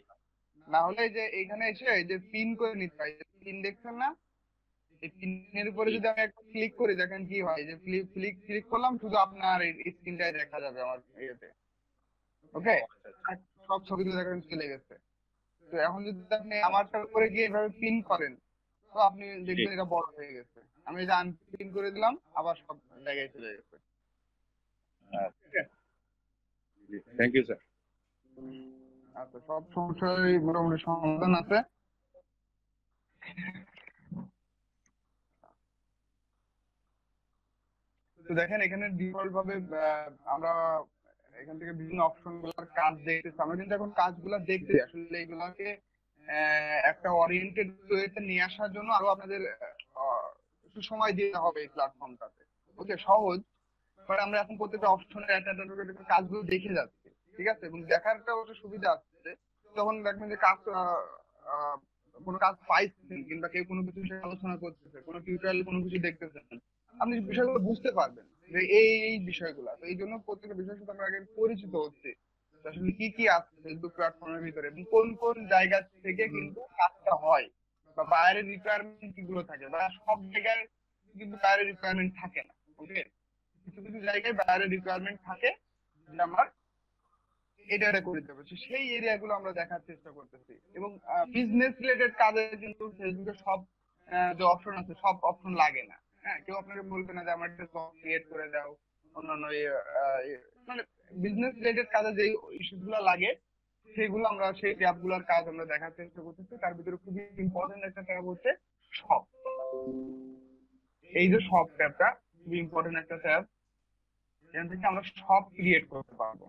না হলে এই যে এইখানে এসে এই যে পিন করে নিতে হয়, পিন দেখছেন না? এই পিনের উপরে জি। যদি আমি একটা ক্লিক করি, দেখেন কি হয়, যে ক্লিক ক্লিক ক্লিক করলাম, শুধু আপনার স্ক্রিনটাই দেখা যাবে আমার ইয়েতে। ওকে, ও, আচ্ছা আচ্ছা। সব ছবি তো দেখেন চলে গেছে। তো এখন যদি আপনি আমারটার উপরে গিয়ে এভাবে পিন করেন, তো আপনি জি দেখবেন এটা বড় হয়ে গেছে। আমি এই যে আনপিন করে দিলাম, আবার সব জায়গায় চলে গেছে। ঠিক আছে? জি, থ্যাংক ইউ স্যার। আচ্ছা, সব সমস্যারই মোটামুটি সমাধান আছে। তো দেখেন এখানে ডিফল্ট ভাবে আমরা এখান থেকে বিভিন্ন অপশন গুলার কাজ দেখতেছি। আমরা কিন্তু এখন কাজগুলা দেখতে আসলে এগুলাকে একটা ওরিয়েন্টেড ওয়েতে নিয়ে আসার জন্য আরো আপনাদের একটু সময় দিতে হবে এই প্ল্যাটফর্মটাতে। ওকে, সহজ, বাট আমরা এখন প্রত্যেকটা অপশনের একটা একটা করে কাজগুলো দেখে যাচ্ছি। ঠিক আছে, এবং দেখার একটা অবশ্য সুবিধা আছে। তখন দেখবেন যে কাজ আহ, কোনো কাজ পাইছেন, কিংবা কেউ কোনো কিছু বিষয়ে আলোচনা করতেছে, কোনো টিউটোরিয়াল কোনো কিছু দেখতেছেন, আপনি বিষয়গুলো বুঝতে পারবেন যে এই এই বিষয়গুলো। তো এই জন্য প্রত্যেকটা বিষয়ের সাথে আমরা আগে পরিচিত হচ্ছি, যে আসলে কি কি আছে ফেসবুক প্ল্যাটফর্মের ভিতরে, এবং কোন কোন জায়গা থেকে কিন্তু কাজটা হয়, বা বাইরের রিকোয়ারমেন্ট কিগুলো থাকে, বা সব জায়গায় কিন্তু বাইরের রিকোয়ারমেন্ট থাকে না। ওকে, কিছু কিছু জায়গায় বাইরের রিকোয়ারমেন্ট থাকে, যে আমার এটা এটা করতে হবে। তো সেই এরিয়া গুলো আমরা দেখার চেষ্টা করতেছি। এবং বিজনেস রিলেটেড কাজে কিন্তু ফেসবুকে সব যে অপশন আছে, সব অপশন লাগে না। হ্যাঁ, কেউ আপনাকে বলবে না যে আমার একটা জব ক্রিয়েট করে দাও, অন্যান্য মানে বিজনেস রিলেটেড কাজে যে ইস্যুস গুলো লাগে, সেগুলো আমরা সেই ট্যাব গুলোর কাজ আমরা দেখার চেষ্টা করতেছি। তার ভিতরে খুবই ইম্পর্টেন্ট একটা ট্যাব হচ্ছে শপ। এই যে শপ ট্যাবটা খুবই ইম্পর্টেন্ট একটা ট্যাব। এখান থেকে আমরা শপ ক্রিয়েট করতে পারবো।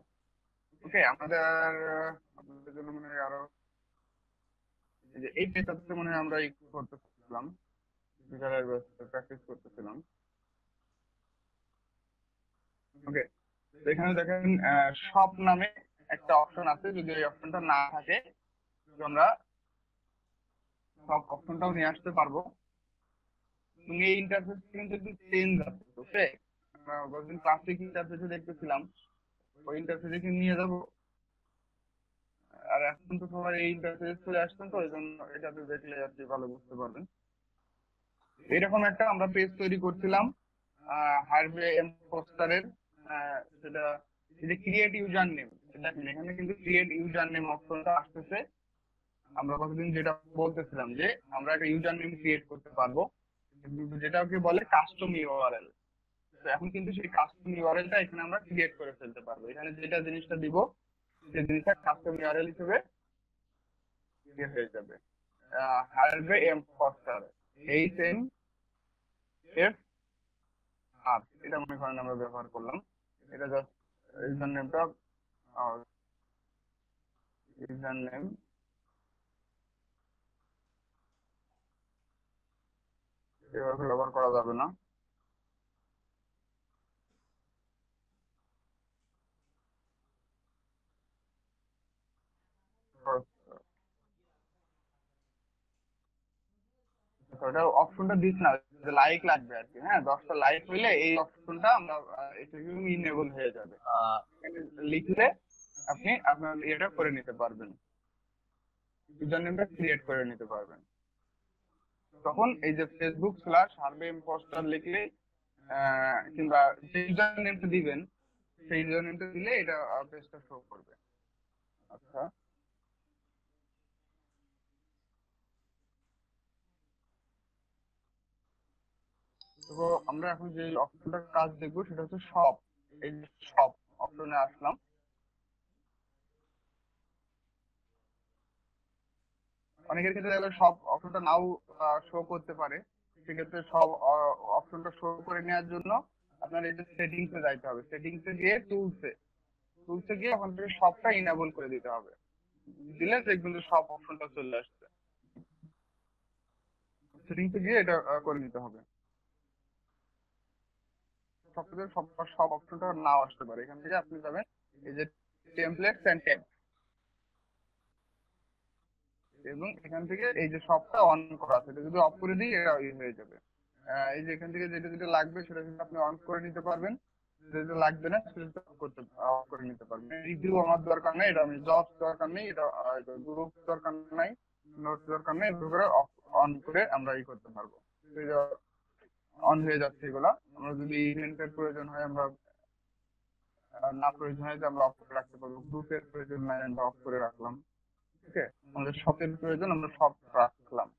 ওকে, আপনাদের জন্য মনে হয় আরো এই যে এই পেজটাতে মনে হয় আমরা ই করতেছিলাম, টুইটারের প্র্যাকটিস করতেছিলাম। ওকে, তো এখানে দেখেন শপ নামে একটা অপশন আছে। যদি এই অপশনটা না থাকে, তো আমরা সব অপশনটাও নিয়ে আসতে পারবো। এবং এই ইন্টারফেস কিন্তু একটু চেঞ্জ আছে। ওকে, আমরা গতদিন ক্লাসিক ইন্টারফেসে দেখতেছিলাম, ওই ইন্টারফেসে নিয়ে যাবো। আর এখন তো সবাই এই ইন্টারফেস চলে আসছেন, তো এই জন্য এটাতে দেখলে আর কি ভালো বুঝতে পারবেন। এরকম একটা আমরা পেজ তৈরি করছিলাম হারভে এম পোস্টারের। সেটা এই যে ক্রিয়েট ইউজার নেম, দেখেন এখানে কিন্তু ক্রিয়েট ইউজার নেম অপশনটা আসতেছে। আমরা কতদিন যেটা বলতেছিলাম যে আমরা একটা ইউজার নেম ক্রিয়েট করতে পারবো, কিন্তু যেটাকে বলে কাস্টম ইউআরএল। তো এখন কিন্তু সেই কাস্টম ইউআরএলটা এখানে আমরা ক্রিয়েট করে ফেলতে পারবো। এখানে যেটা জিনিসটা দিব, সেই জিনিসটা কাস্টম ইউআরএল হিসেবে ইয়ে হয়ে যাবে। হারভে এম পোস্টার, HMF, এটা মনে করেন আমরা ব্যবহার করলাম। এটা জাস্ট ইউজার নেমটা, ইউজার নেম এভাবে ব্যবহার করা যাবে না। ওটা অপশনটা দিস না, লাইক লাগবে আর কি। হ্যাঁ, 10টা লাইক হইলে এই অপশনটা আমরা এটা ইনেবল হয়ে যাবে। আহ, এখানে লিখলে আপনি আপনার এটা করে নিতে পারবেন, ইউজার নেমটা ক্রিয়েট করে নিতে পারবেন। তখন এই যে ফেসবুক স্ল্যাশ হারভে ইম্পোস্টার লিখলে কিংবা যে ইউজার নেমটা দিবেন, সেই ইউজার নেমটা দিলে এটা পেজটা শো করবে। আচ্ছা, তো আমরা এখন যে অপশনটার কাজ দেখবো সেটা হচ্ছে শপ। এই যে শপ অপশনে আসলাম। অনেকের ক্ষেত্রে দেখলে সব অপশনটা নাও শো করতে পারে। সেক্ষেত্রে সব অপশনটা শো করে নেওয়ার জন্য আপনার এই যে সেটিংসে যাইতে হবে। সেটিংসে গিয়ে টুলসে গিয়ে ওখান থেকে সবটা ইনেবল করে দিতে হবে। দিলে দেখবেন যে সব অপশনটা চলে আসছে। সেটিংসে গিয়ে এটা করে নিতে হবে। সবকিছু সব সব অপশনটা নাও আসতে পারে। এখান থেকে আপনি যাবেন এই যে টেমপ্লেটস এন্ড ট্যাগ, এবং এখান থেকে এই যে শপটা অন করা আছে, এটা যদি অফ করে দিই এটা হয়ে যাবে। এই যে এখান থেকে যেটা যেটা লাগবে সেটা কিন্তু আপনি অন করে নিতে পারবেন, যেটা লাগবে না সেটা অফ করে নিতে পারবেন। রিভিউ আমার দরকার নেই, এটা আমি জবস দরকার নেই, এটা গ্রুপ দরকার নাই, নোটস দরকার নেই, এগুলো করে অন করে আমরা করতে পারবো। অন হয়ে যাচ্ছে এগুলা। আমরা যদি ইভেন্টের প্রয়োজন হয় আমরা না প্রয়োজন হয় যে আমরা অফ করে রাখতে পারবো, গ্রুপের প্রয়োজন নাই আমরা অফ করে রাখলাম। ঠিক আছে, আমাদের শপের প্রয়োজন আমরা সব রাখলাম।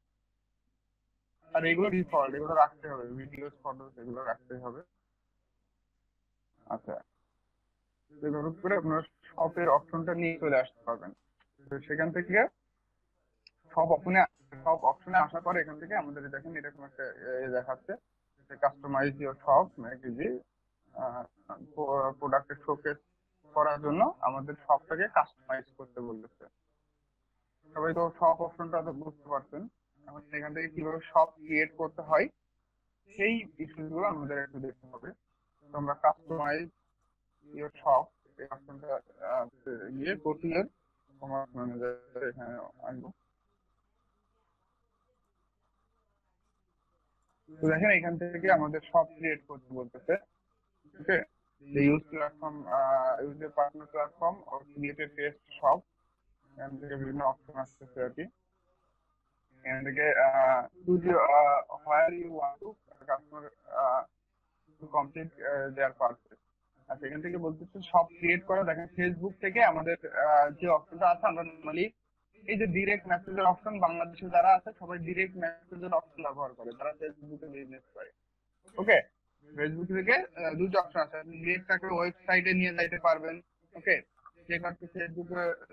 আর এগুলো ডিফল্ট, এগুলো রাখতে হবে, ভিডিওস ফটোস এগুলো রাখতে হবে। আচ্ছা, এগুলো করে আপনার শপের অপশনটা নিয়ে চলে আসতে পারবেন। তো সেখান থেকে সব অপশনে আসার পরে এখান থেকে আমাদের দেখেন এরকম একটা দেখাচ্ছে যে কাস্টমাইজ ইওর শপ, যে প্রোডাক্টের শোকেস করার জন্য আমাদের শপটাকে কাস্টমাইজ করতে বলতেছে। সবাই তো শপ অপশনটা তো বুঝতে পারছেন। এখন এখান থেকে কিভাবে শপ ক্রিয়েট করতে হয় সেই ইস্যুগুলো আমাদের একটু দেখতে হবে। তো আমরা কাস্টমাইজ ইওর শপ এই অপশনটা গিয়ে কোর্সের কমার্স ম্যানেজার এখানে আনবো। তো দেখেন এখান থেকে আমাদের শপ ক্রিয়েট করতে বলতেছে। Okay, use platform, use a partner platform or create a test shop, এখান থেকে বিভিন্ন অপশন আসতেছে আর কি। এখান থেকে choose where you want to customer to complete their purchase। আচ্ছা, এখান থেকে বলতেছে সব ক্রিয়েট করা। দেখেন ফেসবুক থেকে আমাদের যে অপশনটা আছে, আমরা নর্মালি এই যে ডিরেক্ট মেসেজের অপশন, বাংলাদেশে যারা আছে সবাই ডিরেক্ট মেসেজের অপশন ব্যবহার করে, যারা ফেসবুকে বিজনেস করে। ওকে, ফেসবুক থেকে দুটো অপশন আছে, আপনি ডিরেক্ট তাকে ওয়েবসাইটে নিয়ে যাইতে পারবেন। ওকে, চেক আউট ফেসবুক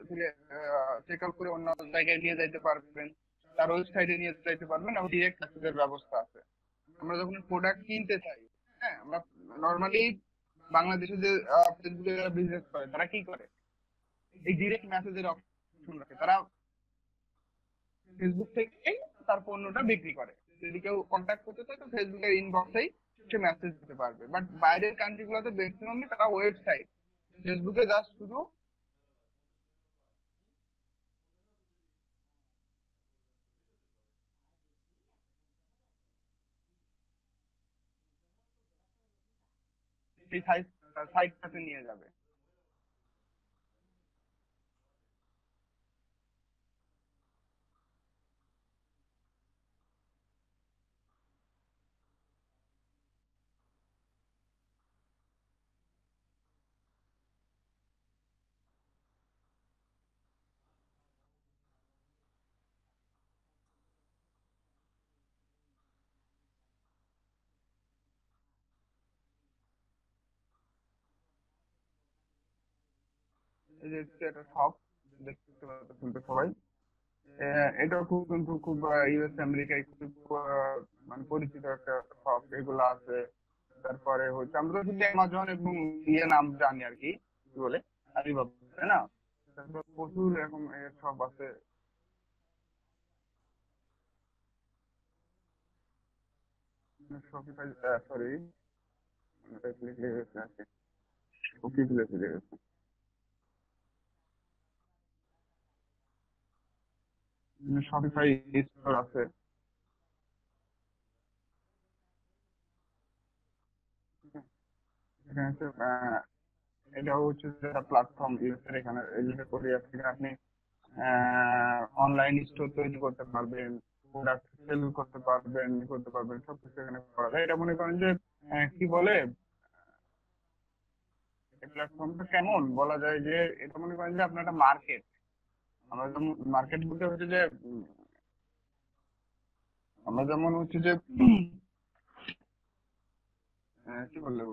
থেকে চেক আউট করে অন্য জায়গায় নিয়ে যাইতে পারবেন, তার ওয়েবসাইটে নিয়ে যাইতে পারবেন, এবং ডিরেক্ট মেসেজের ব্যবস্থা আছে। আমরা যখন প্রোডাক্ট কিনতে চাই, হ্যাঁ, আমরা নর্মালি বাংলাদেশে যে ফেসবুকে যারা বিজনেস করে তারা কি করে, এই ডিরেক্ট মেসেজের অপশন রাখে। তারা ফেসবুক থেকে তার পণ্যটা বিক্রি করে। যদি কেউ কন্ট্যাক্ট করতে চায় তো ফেসবুকের ইনবক্সেই সে মেসেজ দিতে পারবে। বাট বাইরের কান্ট্রি গুলোতে ম্যাক্সিমামই তারা ওয়েবসাইট, ফেসবুকে জাস্ট শুধু সেই সাইটটাতে নিয়ে যাবে। এই যে এটা সব দেখতে পাচ্ছেন তো সবাই। এটাও খুব কিন্তু খুব ইউএস আমেরিকায় খুব মানে পরিচিত একটা শপ, এগুলো আছে। তারপরে হচ্ছে আমরা শুধু অ্যামাজন এবং নাম জানি আর কি, কি বলে আলিবাবা, তাই না? তারপর প্রচুর এরকম সব আছে। শপিফাই, সরি, লিখে গেছে আর কি, ওকে লিখে গেছে। শপিফাই স্টোর আছে। এখানে হচ্ছে এটা হচ্ছে একটা প্ল্যাটফর্ম ইউএসএর, এখানে এলিভেট করে আপনি অনলাইন স্টোর তৈরি করতে পারবেন, প্রোডাক্ট সেল করতে পারবেন, সবকিছু এখানে করা যায়। এটা মনে করেন যে কি বলে, এই প্ল্যাটফর্মটা কেমন বলা যায় যে এটা মনে করেন যে আপনার একটা মার্কেট। আমরা যেমন মার্কেট বলতে হচ্ছে যে আমরা যেমন হচ্ছে যে কি বললো,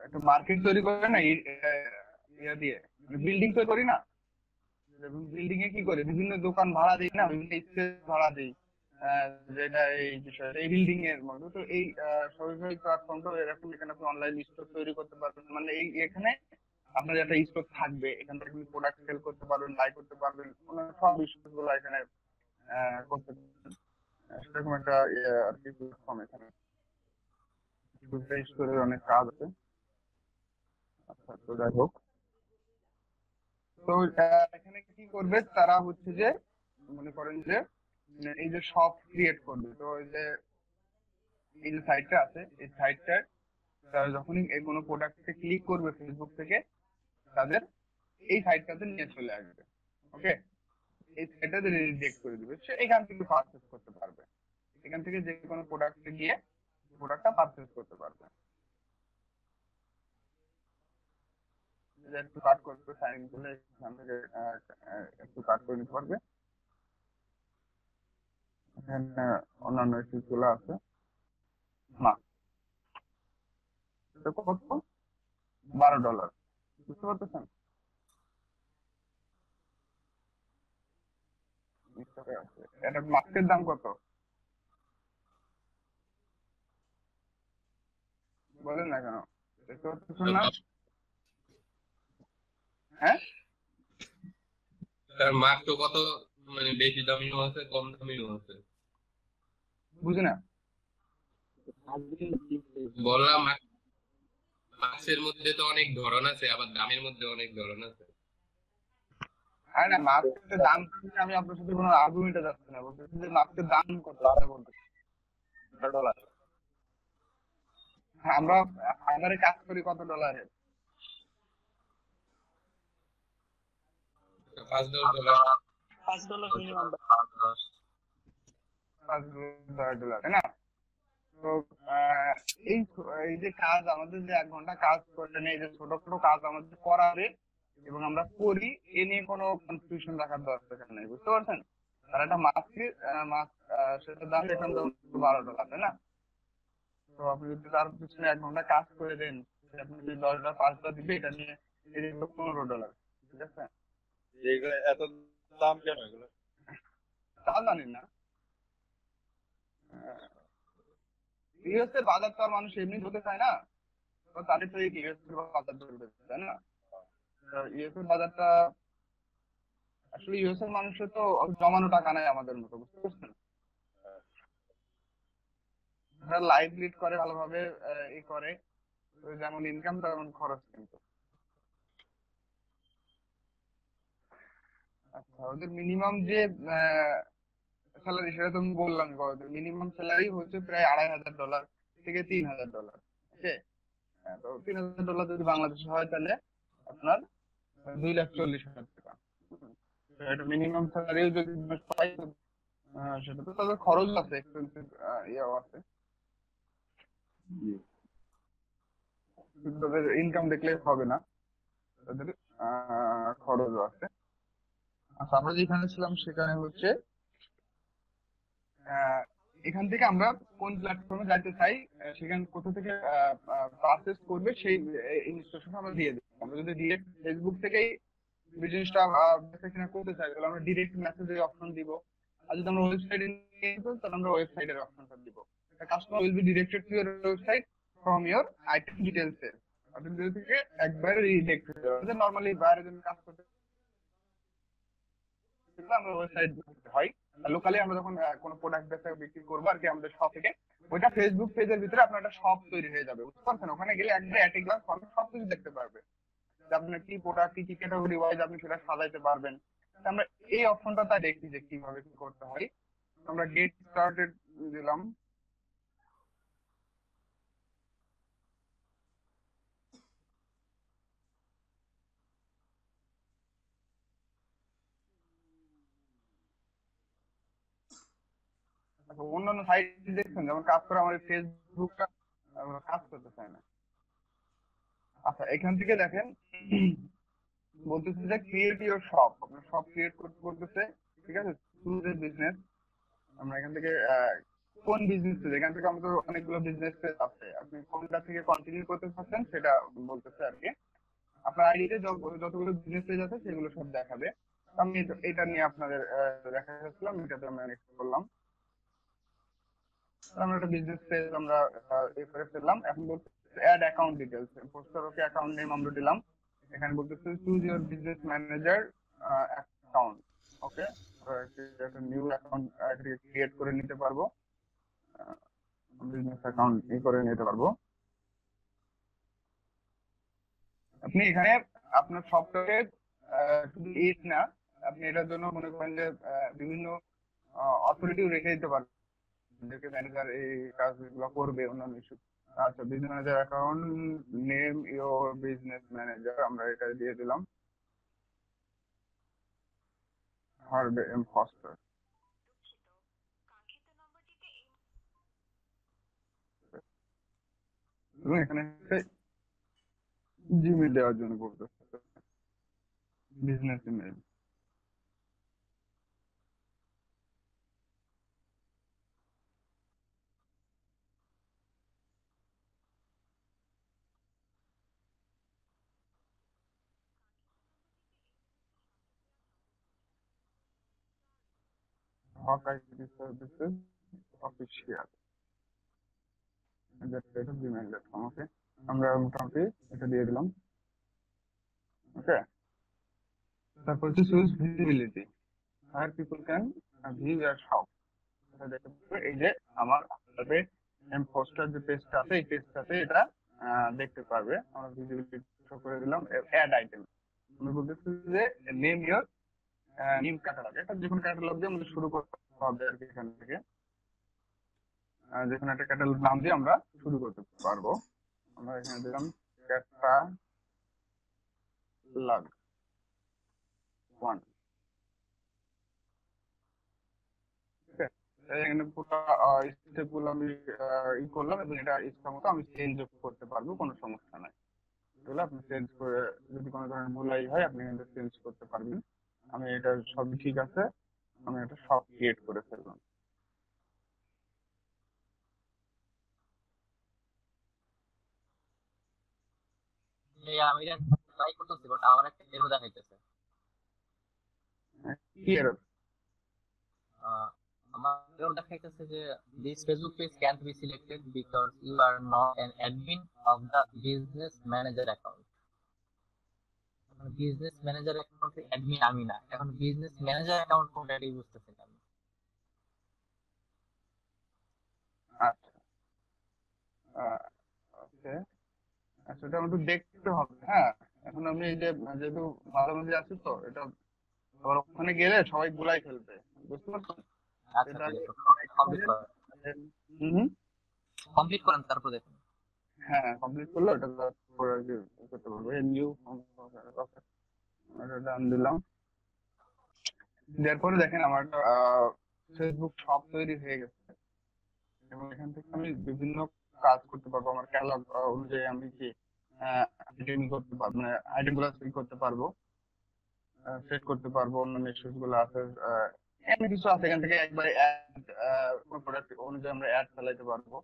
একটা মার্কেট তৈরি করে না ইয়া দিয়ে, বিল্ডিং তৈরি করি না, বিল্ডিং এ কি করে বিভিন্ন দোকান ভাড়া দিই না, বিভিন্ন স্পেস ভাড়া দিই, যেটা এই বিষয়টা এই বিল্ডিং এর মধ্যে। তো এই শপিফাই প্ল্যাটফর্মটা এরকম, এখানে আপনি অনলাইন স্টোর তৈরি করতে পারবেন। মানে এখানে আপনার একটা স্টোর থাকবে, এখান থেকে আপনি প্রোডাক্ট সেল করতে পারবেন, বাই করতে পারবেন, সব বিষয়গুলো এখানে করতে পারবেন। সেরকম একটা আর কি প্ল্যাটফর্ম এখানে স্টোরের অনেক কাজ আছে। আচ্ছা, তো যাই হোক, তো এখানে কি করবে তারা হচ্ছে যে মনে করেন যে এই যে শপ ক্রিয়েট করবে, তো এই যে সাইটটা আছে, এই সাইটটার তারা যখনই এই কোনো প্রোডাক্টে ক্লিক করবে ফেসবুক থেকে, তাদের এই সাইটটাতে নিয়ে চলে আসবে। ওকে, এই সাইটটাতে রিডাইরেক্ট করে দিবে, সে এখান থেকে পারচেজ করতে পারবে। এখান থেকে যে কোনো প্রোডাক্টে গিয়ে প্রোডাক্টটা পারচেজ করতে পারবে। যে একটু কাট করবে, সাইন করলে এখান থেকে একটু কাট করে নিতে পারবে। এখানে অন্যান্য ইস্যুগুলো আছে না, এটা কত? $12, বুঝতে পারতেছেন? এটা মাস্কের দাম কত বলেন না কেন? দেখতে পাচ্ছেন না? হ্যাঁ, তার মার্ক তো কত, মানে বেশি দামিও আছে কম দামিও আছে। বুঝি না। বললাম মার্কসের মধ্যে তো অনেক ধরন আছে, আবার দামের মধ্যে অনেক ধরন আছে। হ্যাঁ না, মাস্কের দাম সম্পর্কে আমি আপনার সাথে কোনো আর্গুমেন্টে যাচ্ছি না, বলতেছি যে মাস্কের দাম কত এটা বলতেছি। $12 আমরা হাজারে কাজ করি কত ডলারে? $5-10 $5 মিনিমাম। $5 তাই না? তো এই এই যে কাজ আমাদের, যে 1 ঘন্টা কাজ করলে এই যে ছোট ছোট কাজ আমাদের করাবে এবং আমরা করি, এ নিয়ে কোনো কনফিউশন রাখার দরকার নেই, বুঝতে পারছেন? আর একটা মাস্কের সেটার দাম এখন $12, তাই না? তো আপনি যদি তার পিছনে 1 ঘন্টা কাজ করে দেন, আপনি যদি $10 $5 দিবে, এটা নিয়ে এই যে $15, ঠিক আছে? এগুলো এত দাম কেন এগুলো? তা জানি না। ইউএসএ বাজার তো আর মানুষ এমনি ধরতে চায় না, তো তাদের তো এই ইউএসএ বাজার ধরবে, তাই না? ইউএসএ বাজারটা আসলে, ইউএসএ মানুষের তো জমানো টাকা নাই আমাদের মতো, বুঝতে পারছেন? তারা লাইফ লিড করে ভালোভাবে, ই করে, তো যেমন ইনকাম তেমন খরচ কিন্তু। আচ্ছা, ওদের মিনিমাম যে স্যালারি, সেটা তো আমি বললাম, মিনিমাম স্যালারি হচ্ছে প্রায় $2500 থেকে $3000। ওকে, তো $3000 যদি বাংলাদেশে হয়, তাহলে আপনার 2,40,000 টাকা। তো এটা মিনিমাম স্যালারি যদি পাই, সেটা তো তাদের খরচ আছে, এক্সপেন্সিভ ইয়েও আছে, তাদের ইনকাম দেখলে হবে না, তাদের খরচও আছে। আচ্ছা, আমরা যেখানে ছিলাম সেখানে হচ্ছে এখান থেকে আমরা কোন প্ল্যাটফর্মে যাইতে চাই, সেখানে কোথা থেকে পারচেস করবে, সেই ইনস্ট্রাকশন আমরা দিয়ে দিই। আমরা যদি ডিরেক্ট ফেসবুক থেকেই বিজনেসটা বেচাকেনা করতে চাই, তাহলে আমরা ডিরেক্ট মেসেজের অপশন দিব। আর যদি আমরা ওয়েবসাইটে নিয়ে যেতে, তাহলে আমরা ওয়েবসাইটের অপশনটা দিব। Customer will be directed to your website from your item details এর। আপনি যদি থেকে একবারে রিডাইরেক্ট হয়ে যাবে। নরমালি বাইরে যদি কাজ করতে আমরা ওয়েবসাইট হয়, লোকালি আমরা যখন কোনো প্রোডাক্ট বিক্রি করবো আর কি আমাদের শপ থেকে, ওইটা ফেসবুক পেজের ভিতরে আপনার একটা শপ তৈরি হয়ে যাবে, বুঝতে পারছেন? ওখানে গেলে একবারে অ্যাট এ গ্লান্স সবকিছু দেখতে পারবে, যে আপনার কি প্রোডাক্ট, কি ক্যাটাগরি ওয়াইজ আপনি সেটা সাজাইতে পারবেন। আমরা এই অপশনটা তাই দেখি যে কিভাবে কি করতে হয়। আমরা গেট স্টার্টেড দিলাম। আচ্ছা, অন্যান্য সাইট দেখছেন যেমন কাজ করে, আমার ফেসবুকটা কাজ করতে চায় না। আচ্ছা, এখান থেকে দেখেন বলতেছে যে ক্রিয়েট ইউর শপ, আপনার শপ ক্রিয়েট করতে বলতেছে, ঠিক আছে? Choose a business. আমরা এখান থেকে কোন বিজনেস, এখান থেকে আমাদের অনেকগুলো বিজনেস আছে, আপনি কোনটা থেকে কন্টিনিউ করতে চাচ্ছেন সেটা বলতেছে আর কি। আপনার আইডিতে যতগুলো বিজনেস পেজ আছে সেগুলো সব দেখাবে। আমি এটা নিয়ে আপনাদের দেখা যাচ্ছিলাম, এটাতে আমরা নেক্সট করলাম। আমরা একটা বিজনেস পেজ আমরা এ করে ফেললাম। এখন বলতে add account details, poster okay account name আমরা দিলাম। এখানে বলতেছে choose your business manager account. Okay, একটা নিউ অ্যাকাউন্ট ক্রিয়েট করে নিতে পারবো, বিজনেস অ্যাকাউন্ট করে নিতে পারবো। আপনি এখানে আপনার সফটওয়্যার শুধু ইট না, আপনি এটার জন্য মনে করেন যে বিভিন্ন অথরিটিও রেখে দিতে পারেন, যেকে ম্যানেজার এই কাজগুলো করবে অন্যান্য ইস্যু। আচ্ছা, business manager account name your business manager, আমরা এটা দিয়ে দিলাম হার্বে এম ফস্টার। এবং এখানে জিমেল দেওয়ার জন্য বলতে business email. Haque IT services official gmail.com। Okay, আমরা মোটামুটি এটা দিয়ে দিলাম। ওকে, তারপর হচ্ছে choose visibility, higher people can view your shop. দেখতে পাবে এই যে আমার পোস্টার যে পেজটা আছে এই পেজটাতে এটা দেখতে পারবে। আমরা ভিজিবিলিটি শো করে দিলাম। অ্যাড আইটেম আমি বলতেছি যে নেম ইওর নিউ ক্যাটালগ, এটা যে কোনো ক্যাটালগ দিয়ে আমাদের শুরু করতে হবে আর কি। এখান থেকে যে কোনো একটা ক্যাটালগ নাম দিয়ে আমরা শুরু করতে পারবো। আমরা এখানে দিলাম ক্যাটালগ 1। এখানে পুরো স্টেপ গুলো আমি ই করলাম এবং এটা ইচ্ছা মতো আমি চেঞ্জ করতে পারবো, কোনো সমস্যা নাই। এগুলো আপনি চেঞ্জ করে যদি কোনো ধরনের ভুলাই হয় আপনি কিন্তু চেঞ্জ করতে পারবেন। আমি এটা সবই ঠিক আছে, আমি এটা সব ক্রিয়েট করে ফেললাম। আমি ট্রাই করতেছি বাট আমার একটা এরর দেখাইতেছে। কি এরর? আমার এরর দেখাইতেছে যে this Facebook page can't be selected because you are not an admin of the business manager account। Business manager অ্যাকাউন্টে অ্যাডমিন আমি না, এখন বিজনেস ম্যানেজার অ্যাকাউন্ট কোনটা এটাই বুঝতেছি না আমি। আচ্ছা, ওকে, আচ্ছা, এটা আমাদের দেখতে হবে। হ্যাঁ, এখন আমি এই যে যেহেতু মাঝামাঝি আছি তো এটা আবার ওখানে গেলে সবাই গুলাই ফেলবে, বুঝতে পারছেন? আচ্ছা এটা ঠিক আগে আছে, কমপ্লিট করেন। হুম, কমপ্লিট করেন তারপর দেখুন। হ্যাঁ, কমপ্লিট করলো এটা করে আর কি করতে পারবো। নিউ ওকে, এটা ডান দিলাম। দেওয়ার পরে দেখেন আমার একটা ফেসবুক শপ তৈরি হয়ে গেছে এবং এখান থেকে আমি বিভিন্ন কাজ করতে পারবো। আমার ক্যাটালগ অনুযায়ী আমি কি আইটেম করতে পারবো, মানে আইটেম গুলো সেট করতে পারবো, সেট করতে পারবো। অন্যান্য ইস্যুস গুলো আছে, এমন কিছু আছে এখান থেকে একবারে কোন প্রোডাক্ট অনুযায়ী আমরা অ্যাড চালাইতে পারবো।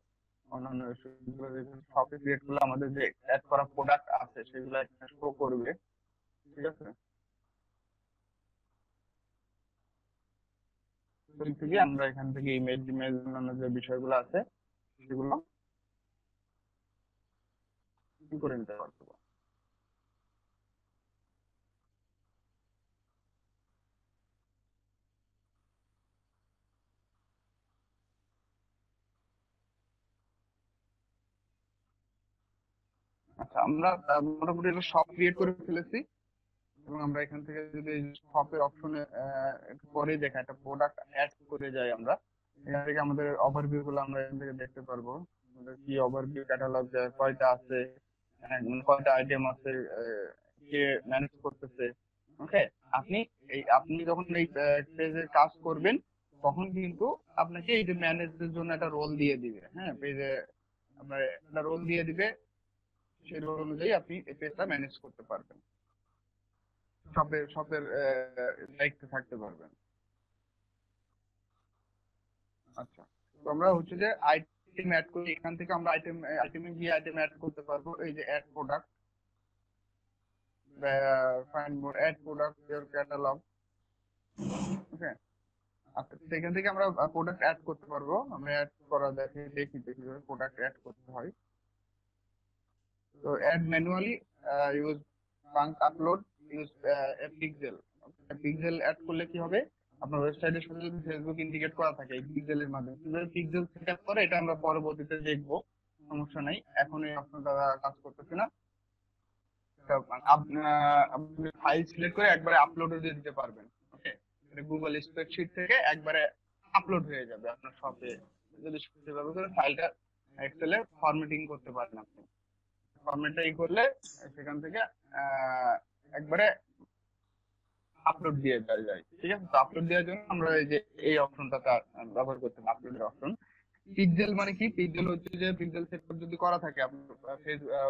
অন্যান্য ইস্যুস গুলো শপে ক্রিয়েট করলে আমাদের যে অ্যাড করা প্রোডাক্ট আছে সেগুলো এখানে শো করবে। ঠিক আছে, থেকে আমরা এখান থেকে ইমেজ টিমেজ অন্যান্য যে বিষয়গুলো আছে সেগুলো কি করে নিতে পারবো। আচ্ছা, আমরা মোটামুটি এটা সব ক্রিয়েট করে ফেলেছি এবং আমরা এখান থেকে যদি শপের অপশনে একটু পরেই দেখা একটা প্রোডাক্ট অ্যাড করে যাই, আমরা এখান থেকে আমাদের ওভারভিউ গুলো আমরা এখান থেকে দেখতে পারবো। আমাদের কি ওভারভিউ ক্যাটালগ কয়টা আছে, মানে কয়টা আইটেম আছে, কে ম্যানেজ করতেছে। ওকে, আপনি যখন এই পেজে কাজ করবেন তখন কিন্তু আপনাকে এই যে ম্যানেজের জন্য একটা রোল দিয়ে দিবে। হ্যাঁ, পেজে আপনার একটা রোল দিয়ে দিবে, সেই রোল অনুযায়ী আপনি এই পেজটা ম্যানেজ করতে পারবেন, শপের দায়িত্বে থাকতে পারবেন। আচ্ছা, তো আমরা হচ্ছে যে আইটেম অ্যাড করি, এখান থেকে আমরা আইটেমে গিয়ে আইটেম অ্যাড করতে পারবো। এই যে add product, find more add product your catalogue. Okay, আচ্ছা, সেখান থেকে আমরা প্রোডাক্ট অ্যাড করতে পারবো। আমরা অ্যাড করা দেখি কিভাবে প্রোডাক্ট অ্যাড করতে হয়। তো add manually use bulk upload use pixel. Pixel add করলে কি হবে, আপনার ওয়েবসাইটের সাথে যদি ফেসবুক ইন্টিগ্রেট করা থাকে এই পিক্সেলের মাধ্যমে, কিভাবে পিক্সেল সেটআপ করে এটা আমরা পরবর্তীতে দেখবো, সমস্যা নাই, এখন এই আপনার দ্বারা কাজ করতেছে না। আপনি ফাইল সিলেক্ট করে একবারে আপলোডে দিয়ে দিতে পারবেন। গুগল স্প্রেডশিট থেকে একবারে আপলোড হয়ে যাবে আপনার শপে। যদি সেভাবে করে ফাইলটা এক্সেলে ফরম্যাটিং করতে পারেন আপনি, ফরম্যাটিং করলে সেখান থেকে একবারে আপলোড দিয়ে দেওয়া যায়। ঠিক আছে, তো আপলোড দেওয়ার জন্য আমরা এই যে এই অপশনটা ব্যবহার করতে হবে, আপলোডের অপশন। পিক্সেল মানে কি? পিক্সেল হচ্ছে যে পিক্সেল সেটআপ যদি করা থাকে আপনার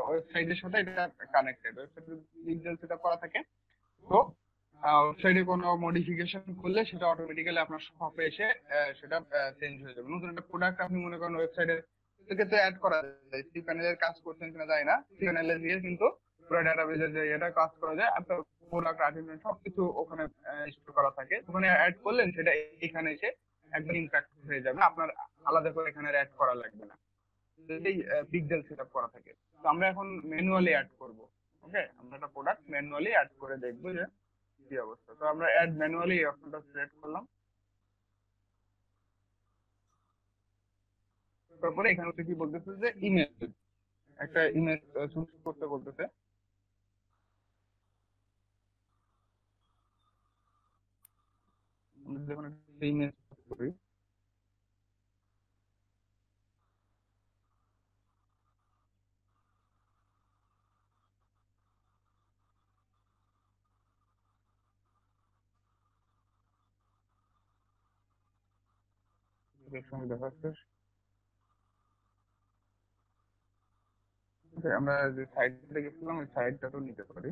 ওয়েবসাইটের সাথে এটা কানেক্টেড, ওয়েবসাইটে পিক্সেল সেটআপ করা থাকে, তো ওয়েবসাইটে কোনো মডিফিকেশন করলে সেটা অটোমেটিক্যালি আপনার শপে এসে সেটা চেঞ্জ হয়ে যাবে। নতুন একটা প্রোডাক্ট আপনি মনে করেন ওয়েবসাইটে থেকে তো অ্যাড করা যায়, সি প্যানেলের কাজ করছেন কিনা যায় না, সি প্যানেলে দিয়ে কিন্তু পুরো ডাটাবেজের যে এটা কাজ করা যায়, আপনার প্রোডাক্ট আর্টিকেল সবকিছু ওখানে স্টোর করা থাকে, ওখানে অ্যাড করলেন সেটা এখানে এসে একদম ইমপ্যাক্ট হয়ে যাবে, আপনার আলাদা করে এখানে অ্যাড করা লাগবে না, এই পিক্সেল সেটআপ করা থাকে। তো আমরা এখন ম্যানুয়ালি অ্যাড করব। ওকে, আমরা একটা প্রোডাক্ট ম্যানুয়ালি অ্যাড করে দেখবো যে কি অবস্থা। তো আমরা অ্যাড ম্যানুয়ালি এই অপশনটা সিলেক্ট করলাম, তারপরে এখানে হচ্ছে কি বলতেছে যে ইমেজ, একটা ইমেজ চুজ করতে বলতেছে। আমরা যখন একটা ইমেজ করি, দেখাচ্ছে আমরা যে সাইটটা গেছিলাম ওই সাইটটা তো নিতে পারি।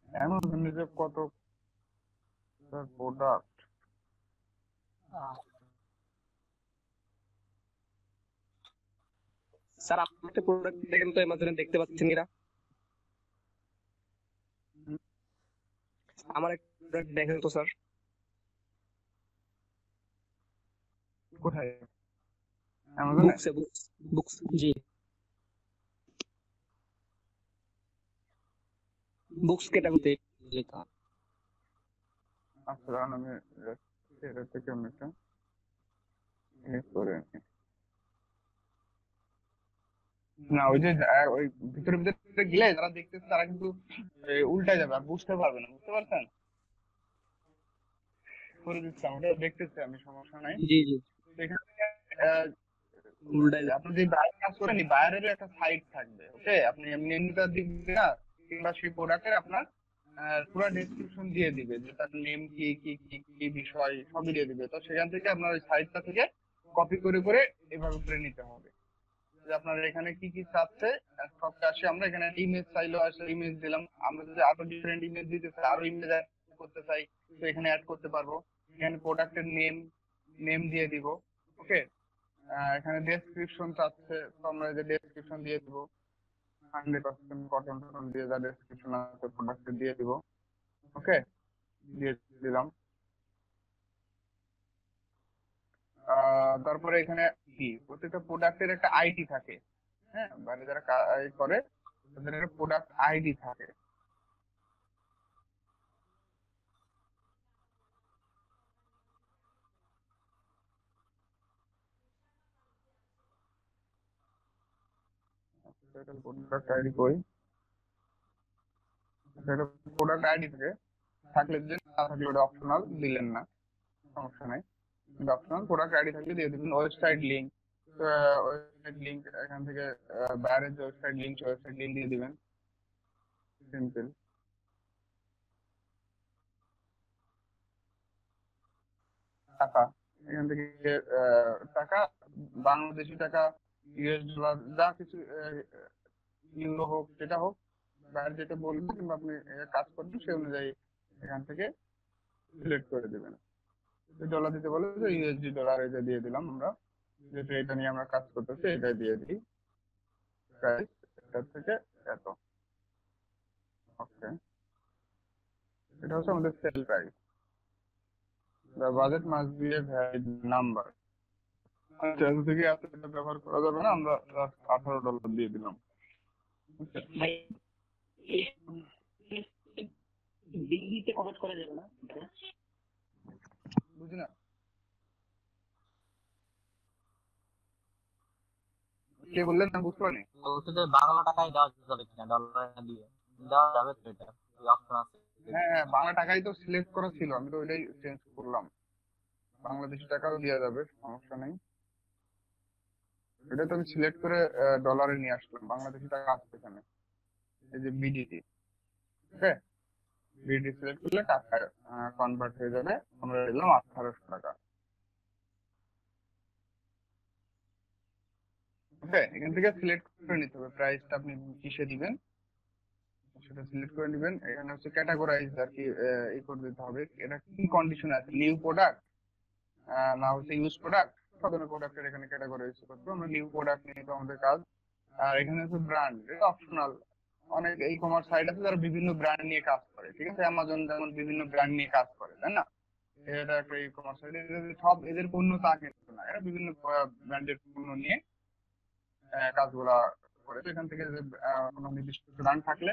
অ্যামাজনে যে কত প্রোডাক্ট, স্যার আপনি একটা প্রোডাক্ট দেখেন তো অ্যামাজনে, দেখতে পাচ্ছেন এরা? আমার একটা প্রোডাক্ট দেখেন তো স্যার। কোথায়? অ্যামাজনে? বুকস বুকস বুকস, জি বুকস ক্যাটাগরিতে লেখা। আচ্ছা দাঁড়ান, আমি এটা থেকে আমি একটা করে নিই। না ওই যে ওই ভিতরে ভিতরে গেলে যারা দেখতেছে তারা কিন্তু উল্টায় যাবে আর বুঝতে পারবে না, বুঝতে পারছেন? করে দিচ্ছি, আমরা দেখতেছি, আমি সমস্যা নাই। জি জি, এখানে উল্টাই আপনি যে বায়ার কাজ করেন বায়ারের একটা সাইট থাকবে। ওকে, আপনি এমনি এমনিটা দিবেন না, কিংবা সেই প্রোডাক্টের আপনার পুরো ডেসক্রিপশন দিয়ে দিবে যে তার নেম কি কি কি কি বিষয় সবই দিয়ে দিবে। তো সেখান থেকে আপনার ওই সাইটটা থেকে কপি করে করে এভাবে করে নিতে হবে যে আপনার এখানে কি কি চাচ্ছে। সব কাছে আমরা এখানে ইমেজ চাইলেও আসলে ইমেজ দিলাম, আমরা যদি আরো ডিফারেন্ট ইমেজ দিতে চাই, আরো ইমেজ অ্যাড করতে চাই, তো এখানে অ্যাড করতে পারবো। এখানে প্রোডাক্টের নেম নেম দিয়ে দিব। ওকে, এখানে ডেসক্রিপশন চাচ্ছে, তো আমরা যে ডেসক্রিপশন দিয়ে দিব, 100% কটন টটন দিয়ে যা ডেসক্রিপশন আছে প্রোডাক্টে দিয়ে দিব। ওকে, দিয়ে দিলাম। তারপরে এখানে কি প্রত্যেকটা প্রোডাক্টের একটা আইডি থাকে। হ্যাঁ, বাইরে যারা কাজ করে তাদের একটা প্রোডাক্ট আইডি থাকে। প্রোডাক্ট আইডি কই? সেটা প্রোডাক্ট আইডি থাকে, থাকলে দিলেন, না থাকলে ওটা অপশনাল, দিলেন না, সমস্যা নাই। অপশনাল, প্রোডাক্ট আইডি থাকলে দিয়ে দিবেন। ওয়েবসাইট লিংক, ওয়েবসাইট লিংক এখান থেকে বাইরের যে ওয়েবসাইট লিংক দিয়ে দিবেন, সিম্পল। টাকা, এখান থেকে টাকা, বাংলাদেশি টাকা, ইউএস ডলার, যা কিছু ইউরো হোক যেটা হোক, বাইরে যেটা বলবে কিংবা আপনি কাজ করবেন সেই অনুযায়ী এখান থেকে সিলেক্ট করে দেবেন। ডলার দিতে বলে ইউএসডি ডলার এটা দিয়ে দিলাম আমরা, যেটা এটা নিয়ে আমরা কাজ করতেছি এটা দিয়ে দিই। প্রাইস এটা থেকে এত, ওকে। এটা হচ্ছে আমাদের sale price. The budget must be a valid number. আচ্ছা, এত থেকে এত এটা ব্যবহার করা যাবে না, আমরা $18 দিয়ে দিলাম। ভাই ডিগ্রিতে কনভার্ট করা যাবে না? বুঝি না, কে বললেন না বুঝতে পারিনি। বলতে যে বাংলা টাকায় দেওয়া যাবে কিনা, ডলার দিয়ে দেওয়া যাবে তো, এটা অপশন আছে। হ্যাঁ, বাংলা টাকাই তো সিলেক্ট করা ছিল, আমি তো ওইটাই চেঞ্জ করলাম। বাংলাদেশি টাকাও দেওয়া যাবে, সমস্যা নেই। এটা তো আমি সিলেক্ট করে ডলারে নিয়ে আসলাম, বাংলাদেশি টাকা আসছে এখানে, এই যে বিডিটি। ওকে, বিডিটি সিলেক্ট করলে টাকায় কনভার্ট হয়ে যাবে। আমরা দিলাম 1800 টাকা। ওকে, এখান থেকে সিলেক্ট করে নিতে হবে প্রাইসটা আপনি কিসে দিবেন সেটা সিলেক্ট করে নেবেন। এখানে হচ্ছে ক্যাটাগরাইজ আর কি ই করে দিতে হবে, এটা কি কন্ডিশন আছে, নিউ প্রোডাক্ট না হচ্ছে ইউজ প্রোডাক্ট। সব ধরনের প্রোডাক্টের এখানে ক্যাটাগরাইজ করতে হবে। আমরা নিউ প্রোডাক্ট নিয়ে তো আমাদের কাজ। আর এখানে হচ্ছে ব্র্যান্ড, এটা অপশনাল। অনেক ই কমার্স সাইট আছে যারা বিভিন্ন ব্র্যান্ড নিয়ে কাজ করে, ঠিক আছে, অ্যামাজন যেমন বিভিন্ন ব্র্যান্ড নিয়ে কাজ করে, তাই না? এটা একটা ই কমার্স সাইট, সব এদের পণ্য তা কিন্তু না, এরা বিভিন্ন ব্র্যান্ডের পণ্য নিয়ে কাজগুলা করে। তো এখান থেকে যে কোনো নির্দিষ্ট ব্র্যান্ড থাকলে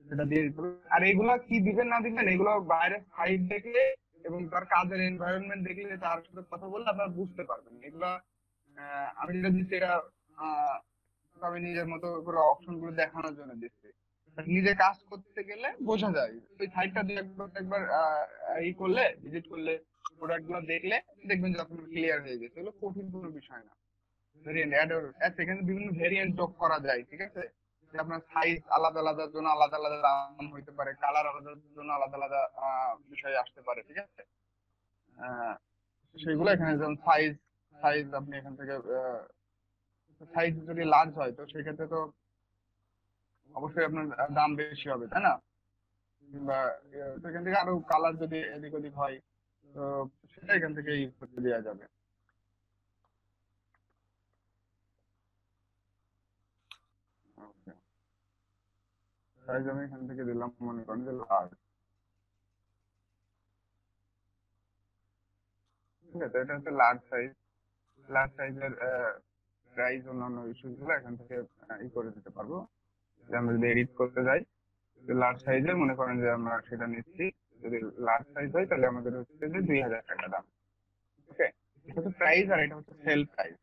সেটা দিয়ে দিতে হবে। আর এগুলা কি দিবেন না দিবেন, এগুলো বাইরের সাইট দেখলে এবং তার কাজের এনভায়রনমেন্ট দেখলে, তার সাথে কথা বললে আপনারা বুঝতে পারবেন। এগুলা আমি যেটা দিচ্ছি এটা আমি নিজের মতো করে অপশন গুলো দেখানোর জন্য দিচ্ছি। নিজে কাজ করতে গেলে বোঝা যায়। ওই সাইটটা দিয়ে একবার ই করলে, ভিজিট করলে, প্রোডাক্ট গুলো দেখলে দেখবেন যে আপনার ক্লিয়ার হয়ে গেছে। এগুলো কঠিন কোনো বিষয় না। ভেরিয়েন্ট এখানে বিভিন্ন ভেরিয়েন্ট যোগ করা যায়, ঠিক আছে। যে আপনার সাইজ আলাদা আলাদার জন্য আলাদা আলাদা দাম হইতে পারে, কালার আলাদার জন্য আলাদা আলাদা বিষয় আসতে পারে, ঠিক আছে। সেগুলো এখানে যেমন সাইজ, আপনি এখান থেকে সাইজ যদি লার্জ হয় তো সেক্ষেত্রে তো অবশ্যই আপনার দাম বেশি হবে, তাই না? কিংবা সেখান থেকে আরো কালার যদি এদিক ওদিক হয় তো সেটা এখান থেকে ইউজ করতে দেওয়া যাবে। সাইজ আমি এখান থেকে দিলাম, মনে করেন যে লার্জ, ঠিক আছে। এটা হচ্ছে লার্জ সাইজ। লার্জ সাইজের প্রাইস অন্যান্য ইস্যুস গুলো এখান থেকে ই করে দিতে পারবো। যে আমরা যদি এডিট করতে যাই, লার্জ সাইজের মনে করেন যে আমরা সেটা নিচ্ছি, যদি লার্জ সাইজ হয় তাহলে আমাদের হচ্ছে যে 2000 টাকা দাম। ওকে, এটা হচ্ছে প্রাইস আর এটা হচ্ছে সেল প্রাইস।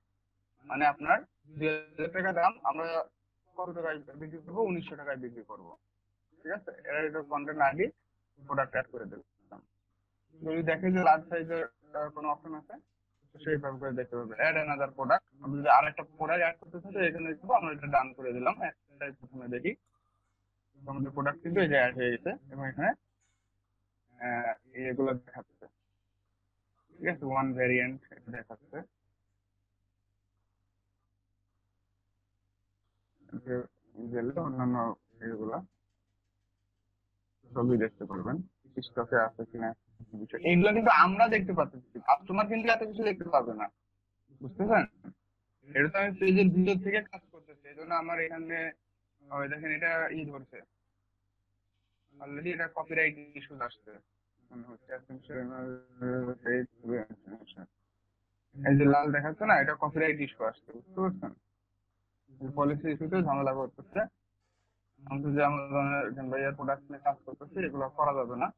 মানে আপনার 2000 টাকা দাম, আমরা কত টাকায় বিক্রি করবো? 1900 টাকায় বিক্রি করবো, ঠিক আছে। এরা এটা কন্টেন্ট আইডি প্রোডাক্ট অ্যাড করে দিলাম। যদি দেখে যে লার্জ সাইজের কোনো অপশন আছে তো সেইভাবে করে দেখতে পাবে অ্যাড অ্যানাদার প্রোডাক্ট। আমি যদি আরেকটা প্রোডাক্ট অ্যাড করতে চাই তো এখানে দেখবো, আমরা এটা ডান করে দিলাম। একটাই প্রথমে দেখি, তো আমাদের প্রোডাক্ট কিন্তু এই যে অ্যাড হয়ে গেছে এবং এখানে এগুলো দেখাচ্ছে, ঠিক আছে। ওয়ান ভ্যারিয়েন্ট এটা দেখাচ্ছে, গেলে অন্যান্য এগুলা সবই দেখতে পারবেন, স্টকে আছে কিনা বিষয়। এইগুলো কিন্তু আমরা দেখতে পাচ্ছি, কাস্টমার কিন্তু এত কিছু দেখতে পারবে না, বুঝতেছেন? এটা তো আমি পেজের ভিতর থেকে কাজ করতেছি, এই জন্য আমার এখানে ওই দেখেন এটা ই ধরছে অলরেডি, এটা কপিরাইট ইস্যুস আসছে মনে হচ্ছে। এই যে লাল দেখাচ্ছে না, এটা কপিরাইট ইস্যু আসছে, বুঝতে পারছেন? পলিসি ইস্যুতে ঝামেলা করতেছে। আমাদের যে আমাদের কিংবা এয়ার প্রোডাক্ট নিয়ে কাজ করতেছে, এগুলো করা যাবে না।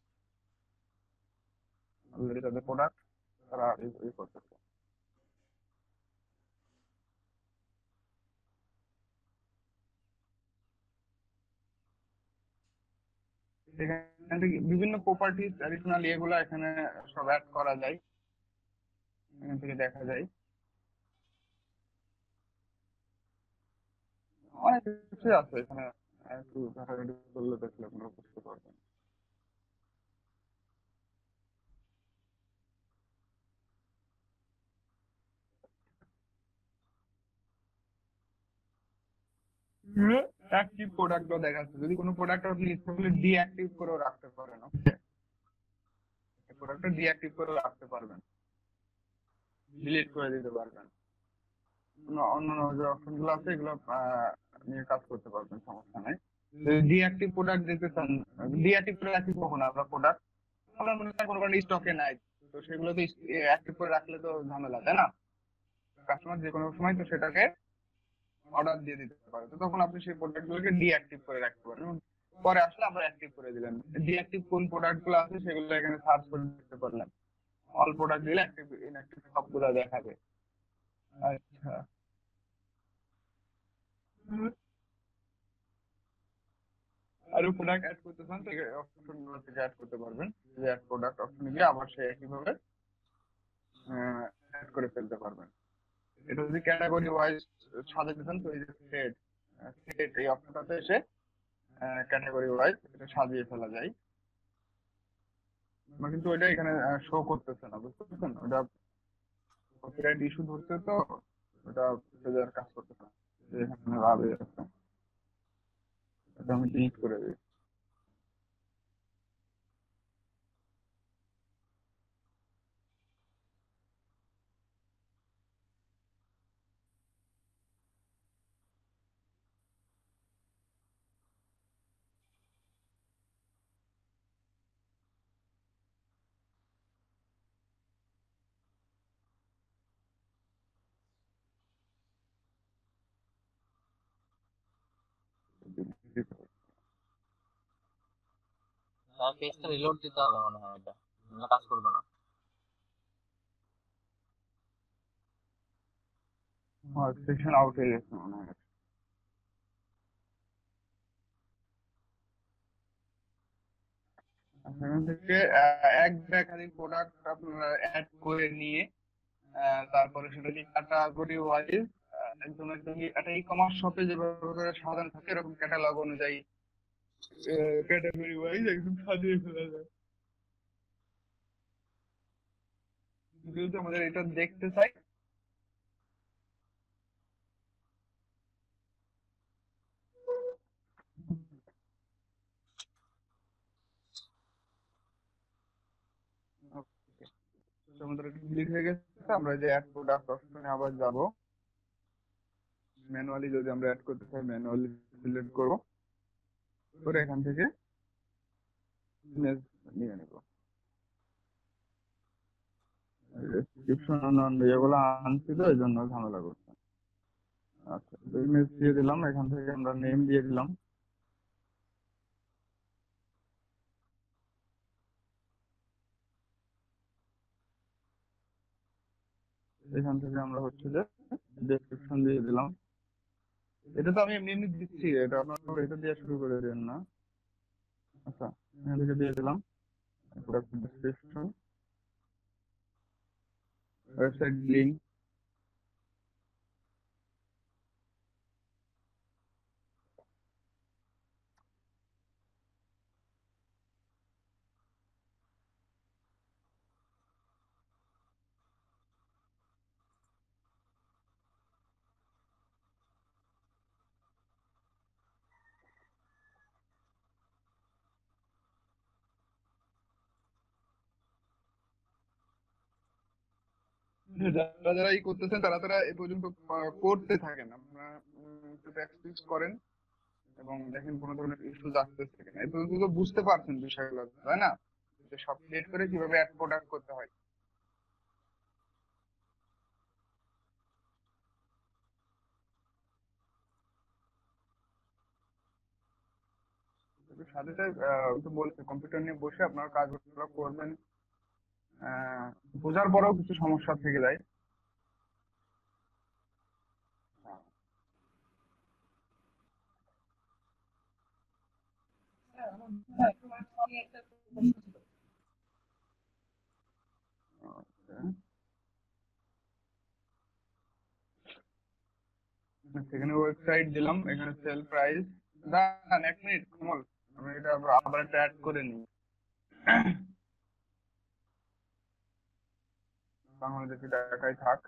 অলরেডি তাদের প্রোডাক্ট তারা ই করতেছে। এখান থেকে বিভিন্ন প্রপার্টিজ অ্যাডিশনাল এগুলো এখানে সব অ্যাড করা যায়। এখান থেকে দেখা যায় অনেক কিছু আছে এখানে। একটু ঘাটাঘাটি করলে দেখলে আপনারা বুঝতে পারবেন। অ্যাক্টিভ প্রোডাক্টও দেখাচ্ছে, যদি কোনো প্রোডাক্ট আপনি ইচ্ছা করলে ডিঅ্যাক্টিভ করেও রাখতে পারেন। ওকে, প্রোডাক্টটা ডিঅ্যাক্টিভ করেও রাখতে পারবেন, ডিলিট করে দিতে পারবেন। অন্যান্য যে অপশন গুলো আছে এগুলো নিয়ে কাজ করতে পারবেন, সমস্যা নাই। যদি ডিঅ্যাক্টিভ প্রোডাক্ট দিতে চান, ডিঅ্যাক্টিভ করে রাখি কখন আমরা প্রোডাক্ট, আমরা মনে করেন কোনো স্টকে নাই, তো সেগুলো তো অ্যাক্টিভ করে রাখলে তো ঝামেলা, তাই না? কাস্টমার যে কোনো সময় তো সেটাকে অর্ডার দিয়ে দিতে পারে, তো তখন আপনি সেই প্রোডাক্ট গুলোকে ডিঅ্যাক্টিভ করে রাখতে পারেন। পরে আসলে আবার অ্যাক্টিভ করে দিলেন। ডিঅ্যাক্টিভ কোন প্রোডাক্ট গুলো আছে সেগুলো এখানে সার্চ করে দিতে পারলেন। অল প্রোডাক্ট দিলে অ্যাক্টিভ ইনঅ্যাক্টিভ সবগুলো দেখাবে। আচ্ছা, আরো প্রোডাক্ট অ্যাড করতে চান তো অপশন গুলো থেকে অ্যাড করতে পারবেন। যে অ্যাড প্রোডাক্ট অপশনে গিয়ে আবার সেই একইভাবে অ্যাড করে ফেলতে পারবেন। এটা যদি ক্যাটাগরি ওয়াইজ সাজাতে চান তো এই যে থ্রেড, থ্রেড এই অপশনটাতে এসে ক্যাটাগরি ওয়াইজ এটা সাজিয়ে ফেলা যায়। আমার কিন্তু ওইটা এখানে শো করতেছে না, বুঝতে পারছেন? ওটা কপিরাইট ইস্যু ধরছে, তো ওটা পেজের কাজ করতেছে না। যে এখানে লাভ আছে, এটা আমি ডিলিট করে দিই। পেজটা রিলোড দিতে হবে মনে হয়, এটা না কাজ করবে না। সেকশন আউট হয়ে গেছে মনে হয়। সেখান থেকে এক বা একাধিক প্রোডাক্ট আপনারা অ্যাড করে নিয়ে তারপরে সেটাকে ক্যাটাগরি ওয়াইজ একদম একদম একটা ই কমার্স শপে যেভাবে করে সাজানো থাকে এরকম ক্যাটালগ অনুযায়ী ক্যাটাগরি ওয়াইজ একদম সাজিয়ে ফেলা যায়। যদি আমাদের এটা দেখতে চাই, okay, তো আমাদের এটা ক্লিক হয়ে গেছে। আমরা যে অ্যাড প্রোডাক্ট অপশনে আবার যাব, ম্যানুয়ালি যদি আমরা অ্যাড করতে চাই ম্যানুয়ালি সিলেক্ট করব, করে এখান থেকে ইমেজ নিয়ে নেব। ডেসক্রিপশন অন্যান্য এগুলো আনছি তো এই জন্য ঝামেলা করছে। আচ্ছা, ইমেজ দিয়ে দিলাম, এখান থেকে আমরা নেম দিয়ে দিলাম। এখান থেকে আমরা হচ্ছে যে ডেসক্রিপশন দিয়ে দিলাম। এটা তো আমি এমনি এমনি দিচ্ছি, এটা আপনার এটা দিয়ে শুরু করে দেন না। আচ্ছা, এখান থেকে দিয়ে দিলাম প্রোডাক্ট ডেসক্রিপশন, ওয়েবসাইট লিংক, যারা যারা ই করতেছেন তারা তারা এ পর্যন্ত করতে থাকেন। আপনারা একটু প্র্যাকটিস করেন এবং দেখেন কোনো ধরনের ইস্যু আসতেছে কিনা। এই পর্যন্ত তো বুঝতে পারছেন বিষয়গুলো, তাই না? যে সব ক্রিয়েট করে কিভাবে অ্যাড প্রোডাক্ট করতে হয়। সাথে সাথে তো বলছে কম্পিউটার নিয়ে বসে আপনার কাজগুলো করবেন, বোঝার পরেও কিছু সমস্যা থেকে যায়। স্যার, আমার মনে হয় আমি একটা প্রশ্ন ছিল। আচ্ছা। সেখানে ওয়েবসাইট দিলাম, এখানে সেল প্রাইস। দাঁড়ান 1 মিনিট কমল, আমি এটা আবার একটা অ্যাড করে নিই। বাংলাদেশি টাকায় থাক।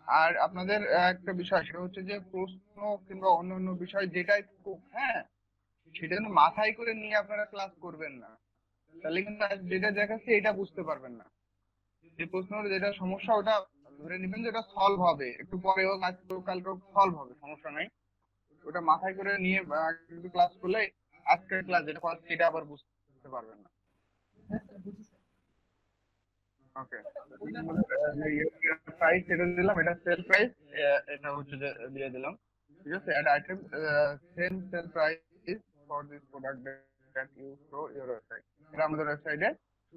আর আপনাদের একটা বিষয়, সেটা হচ্ছে যে প্রশ্ন কিংবা অন্যান্য বিষয় যেটাই থাকুক, হ্যাঁ, সেটা যেন মাথায় করে নিয়ে আপনারা ক্লাস করবেন না। তাহলে কিন্তু যেটা দেখাচ্ছে এটা বুঝতে পারবেন না। যে প্রশ্নের যেটা সমস্যা ওটা ধরে নেবেন যে এটা সলভ হবে, একটু পরে হোক আজকে হোক কালকে হোক সলভ হবে, সমস্যা নাই। ওটা মাথায় করে নিয়ে কিন্তু ক্লাস করলে আজকের ক্লাস যেটা করাচ্ছে সেটা আবার বুঝতে পারবেন না। ওকে, প্রাইস এটা দিলাম, এটা সেল প্রাইস, এটা হচ্ছে যে দিয়ে দিলাম। ঠিক আছে, add item same sale price for this product that you show your website. এটা আমাদের ওয়েবসাইটে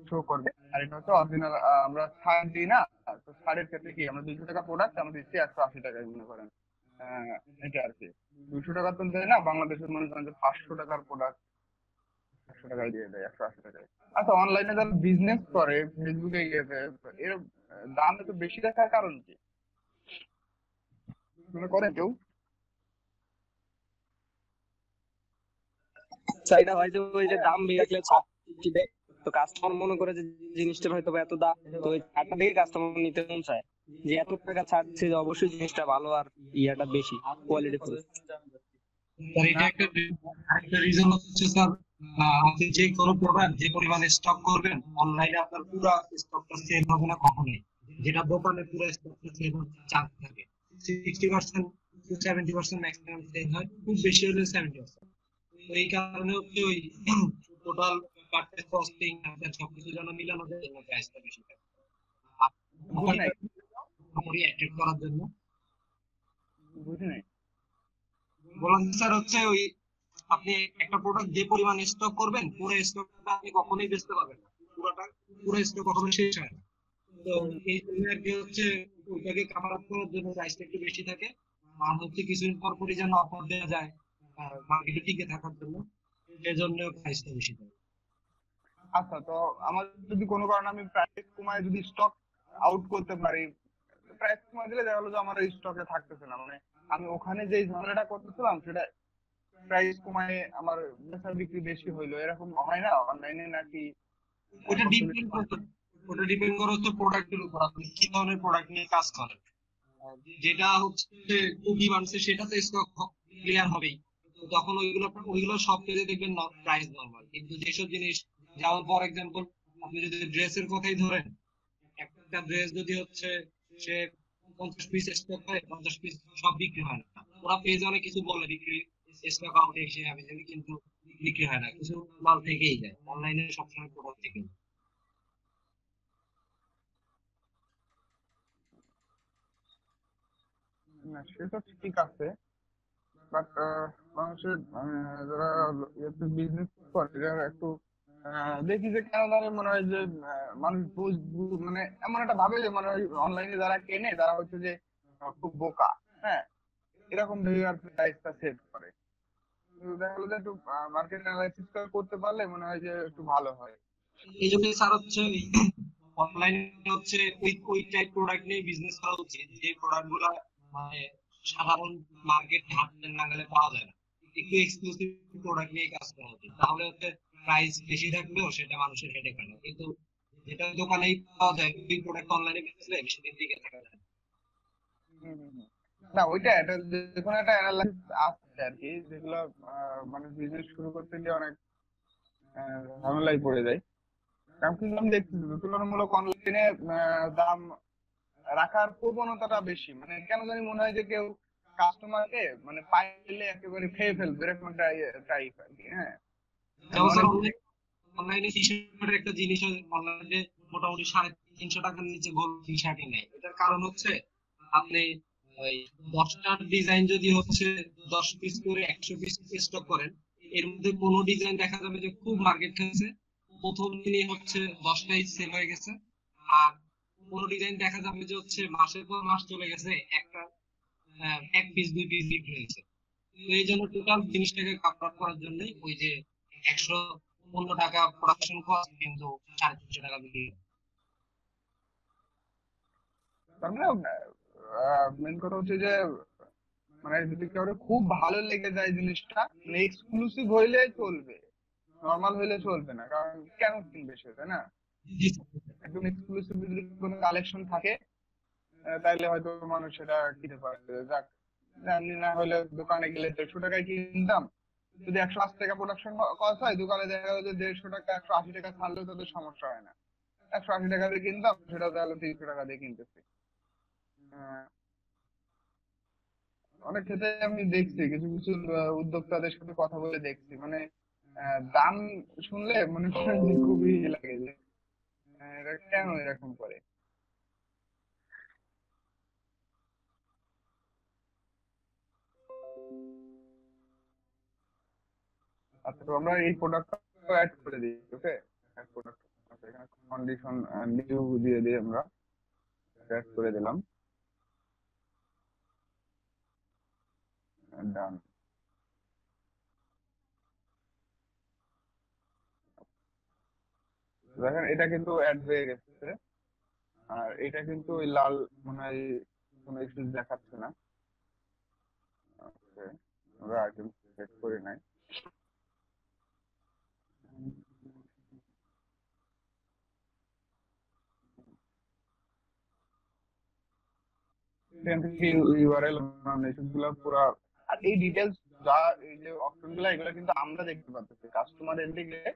শো করবে। আর এটা হচ্ছে অরিজিনাল, আমরা ছাড় দিই না, তো ছাড়ের ক্ষেত্রে কি আমরা 200 টাকা প্রোডাক্ট আমরা দিচ্ছি 180 টাকায়, মনে করেন। এটা আর কি 200 টাকা তো দেয় না, বাংলাদেশের মনে করেন যে 500 টাকার প্রোডাক্ট 100 টাকায় দিয়ে দেয়, 180 টাকায়। আচ্ছা, অনলাইনে যারা বিজনেস করে ফেসবুকে গিয়েছে, এর দাম এত বেশি রাখার কারণ কি মনে করেন কেউ? চাহিদা হয় যে ওই যে দাম বেশি রাখলে ছাড় দিবে, তো কাস্টমার মনে করে যে জিনিসটার হয়তো বা এত দাম, তো ওই ছাড়টা দেখে কাস্টমার নিতে মন চায় যে এত টাকা ছাড় দিচ্ছে, যে অবশ্যই জিনিসটা ভালো আর ইয়াটা বেশি কোয়ালিটি ফুল। স্যার এটা একটা রিজন হচ্ছে স্যার, আপনি যে কোনো প্রোডাক্ট যে পরিমাণে স্টক করবেন অনলাইনে আপনার পুরো স্টকটা সেল হবে না কখনোই, যেটা দোকানে পুরো স্টকটা সেল হতে চান্স থাকে 60% to 70% ম্যাক্সিমাম সেল হয়, খুব বেশি হলে 70%। তো এই কারণে হচ্ছে ওই টোটাল পারচেজ কস্টিং আপনার সবকিছু যেন মিলানো যায় জন্য প্রাইসটা বেশি থাকে আপনি অ্যাট্রাক্ট করার জন্য। বুঝি নাই বললাম স্যার হচ্ছে ওই আপনি একটা প্রোডাক্ট যে পরিমাণ স্টক করবেন পুরো স্টকটা আপনি কখনোই বেচতে পারবেন না, পুরো স্টক কখনো শেষ হয় না। তো এই জন্য আর কি হচ্ছে ওইটাকে কভার আপ করার জন্য প্রাইসটা একটু বেশি থাকে। আর হচ্ছে কিছুদিন পর পরই যেন অফার দেওয়া যায় মার্কেটে টিকে থাকার জন্য, এজন্য প্রাইসটা বেশি থাকে। আচ্ছা, তো আমার যদি কোনো কারণে আমি প্রাইস কমায় যদি স্টক আউট করতে পারি, প্রাইস কমায় দিলে দেখা গেলো যে আমার স্টকে থাকতেছে না, মানে আমি ওখানে যে ঝামেলাটা করতেছিলাম সেটা প্রাইস কমায় আমার বেচা বিক্রি বেশি হইলো, এরকম হয় না অনলাইনে নাকি? ওটা ডিপেন্ড করে হচ্ছে প্রোডাক্টের উপর, আপনি কি ধরনের প্রোডাক্ট নিয়ে কাজ করেন। যেটা হচ্ছে খুব ডিমান্ডে সেটাতে স্টক ক্লিয়ার হবেই, তো তখন ওইগুলো সব পেজে দেখবেন প্রাইস নরমাল। কিন্তু যেসব জিনিস, যেমন ফর এক্সাম্পল আপনি যদি ড্রেসের কথাই ধরেন, একটা ড্রেস যদি হচ্ছে সে 50 পিস স্টক হয়, 50 পিস সব বিক্রি হয় না। ওরা পেজে অনেক কিছু বলে বিক্রি স্টক আউট এসে যাবে, কিন্তু বিক্রি হয় না, কিছু মাল থেকেই যায়। অনলাইনে সবসময় প্রোডাক্ট থেকে না, সেটা ঠিক আছে, বাট মানুষের যারা বিজনেস করে যারা একটু দেখি যে কেন জানি মনে হয় যে মানুষ মানে এমন একটা ভাবে যে মানে অনলাইনে যারা কেনে তারা হচ্ছে যে খুব বোকা, হ্যাঁ, এরকম ভেবে আর প্রাইসটা সেট করে। কিন্তু দেখা গেলো যে একটু মার্কেট অ্যানালাইসিস করতে পারলে মনে হয় যে একটু ভালো হয়। এই জন্য স্যার হচ্ছে অনলাইনে হচ্ছে ওই টাইপ প্রোডাক্ট নিয়ে বিজনেস করা উচিত, যে প্রোডাক্ট গুলা মানে সাধারণ মার্কেট হাতের নাগালে পাওয়া যায় না। একটু এক্সক্লুসিভ প্রোডাক্ট নিয়ে কাজ করা উচিত, তাহলে হচ্ছে প্রাইস বেশি থাকলেও সেটা মানুষের হেডেক হয় না। কিন্তু যেটা দোকানেই পাওয়া যায় ওই প্রোডাক্ট অনলাইনে বেচলে বেশি দিন টিকে থাকা যায় না, ওইটা এটা যে কোনো একটা অ্যানালাইসিস আছে আর কি, যেগুলো মানে বিজনেস শুরু করতে গিয়ে অনেক ঝামেলায় পড়ে যায়। কারণ কিন্তু আমি দেখছি তুলনামূলক অনলাইনে দাম রাখার প্রবণতাটা বেশি, মানে কেন জানি মনে হয় যে কেউ কাস্টমারকে মানে পাইলে একেবারে খেয়ে ফেলবে, এরকম একটা টাইপ আর কি। হ্যাঁ, অনলাইনে টি শার্টের একটা জিনিস অনলাইনে মোটামুটি 350 টাকার নিচে গোল টি শার্টই নেই। এটার কারণ হচ্ছে আপনি ওই 10টার ডিজাইন যদি হচ্ছে 10 পিস করে 100 পিস স্টক করেন, এর মধ্যে কোনো ডিজাইন দেখা যাবে যে খুব মার্কেট খাচ্ছে, প্রথম দিনই হচ্ছে 10টাই সেল হয়ে গেছে। আর কোনো ডিজাইন দেখা যাবে যে হচ্ছে মাসের পর মাস চলে গেছে, একটা এক পিস 2 পিস বিক্রি হয়েছে। তো এই জন্য টোটাল জিনিসটাকে কাভার করার জন্য ওই যে 115 টাকা প্রোডাকশন কস্ট, কিন্তু 350 টাকা বিক্রি। তার মানে মেন কথা হচ্ছে যে মানে যদি কারো খুব ভালো লেগে যায় জিনিসটা, মানে এক্সক্লুসিভ হইলে চলবে, নর্মাল হইলে চলবে না, কারণ কেন কিনবে সে, তাই না? একদম এক্সক্লুসিভ যদি কোনো কালেকশন থাকে তাহলে হয়তো মানুষ সেটা কিনতে পারবে। যাক, এমনি না হলে দোকানে গেলে 150 টাকায় কিনতাম, যদি 180 টাকা প্রোডাকশন কস্ট হয়, দোকানে দেখা গেলো যে 150 টাকা 180 টাকা ছাড়লেও তাদের সমস্যা হয় না। 180 টাকা দিয়ে কিনতাম, সেটা তাহলে 300 টাকা দিয়ে কিনতেছি। আহ, অনেক ক্ষেত্রে আমি দেখছি কিছু কিছু উদ্যোক্তাদের সাথে কথা বলে দেখছি, মানে দাম শুনলে মনে করেন যে খুবই লাগে যে এরা কেন এরকম করে। আচ্ছা, তো আমরা এই প্রোডাক্টটা অ্যাড করে দিই। ওকে, অ্যাড প্রোডাক্ট, আচ্ছা এখানে কন্ডিশন নিউ দিয়ে দিই, আমরা অ্যাড করে দিলাম, ডান। দেখেন এটা কিন্তু অ্যাড হয়ে গেছে, আর এটা কিন্তু ওই লাল মনে হয় কোনো ইস্যু দেখাচ্ছে না। ওকে, আমরা আইটেম সেট করে নাই। এখান থেকে ইউআরএল মেসেজ গুলো পুরো, আর এই ডিটেলস যা, এই যে অপশন গুলো, এগুলো কিন্তু আমরা দেখতে পাচ্ছি। কাস্টমার এন্ডে গেলে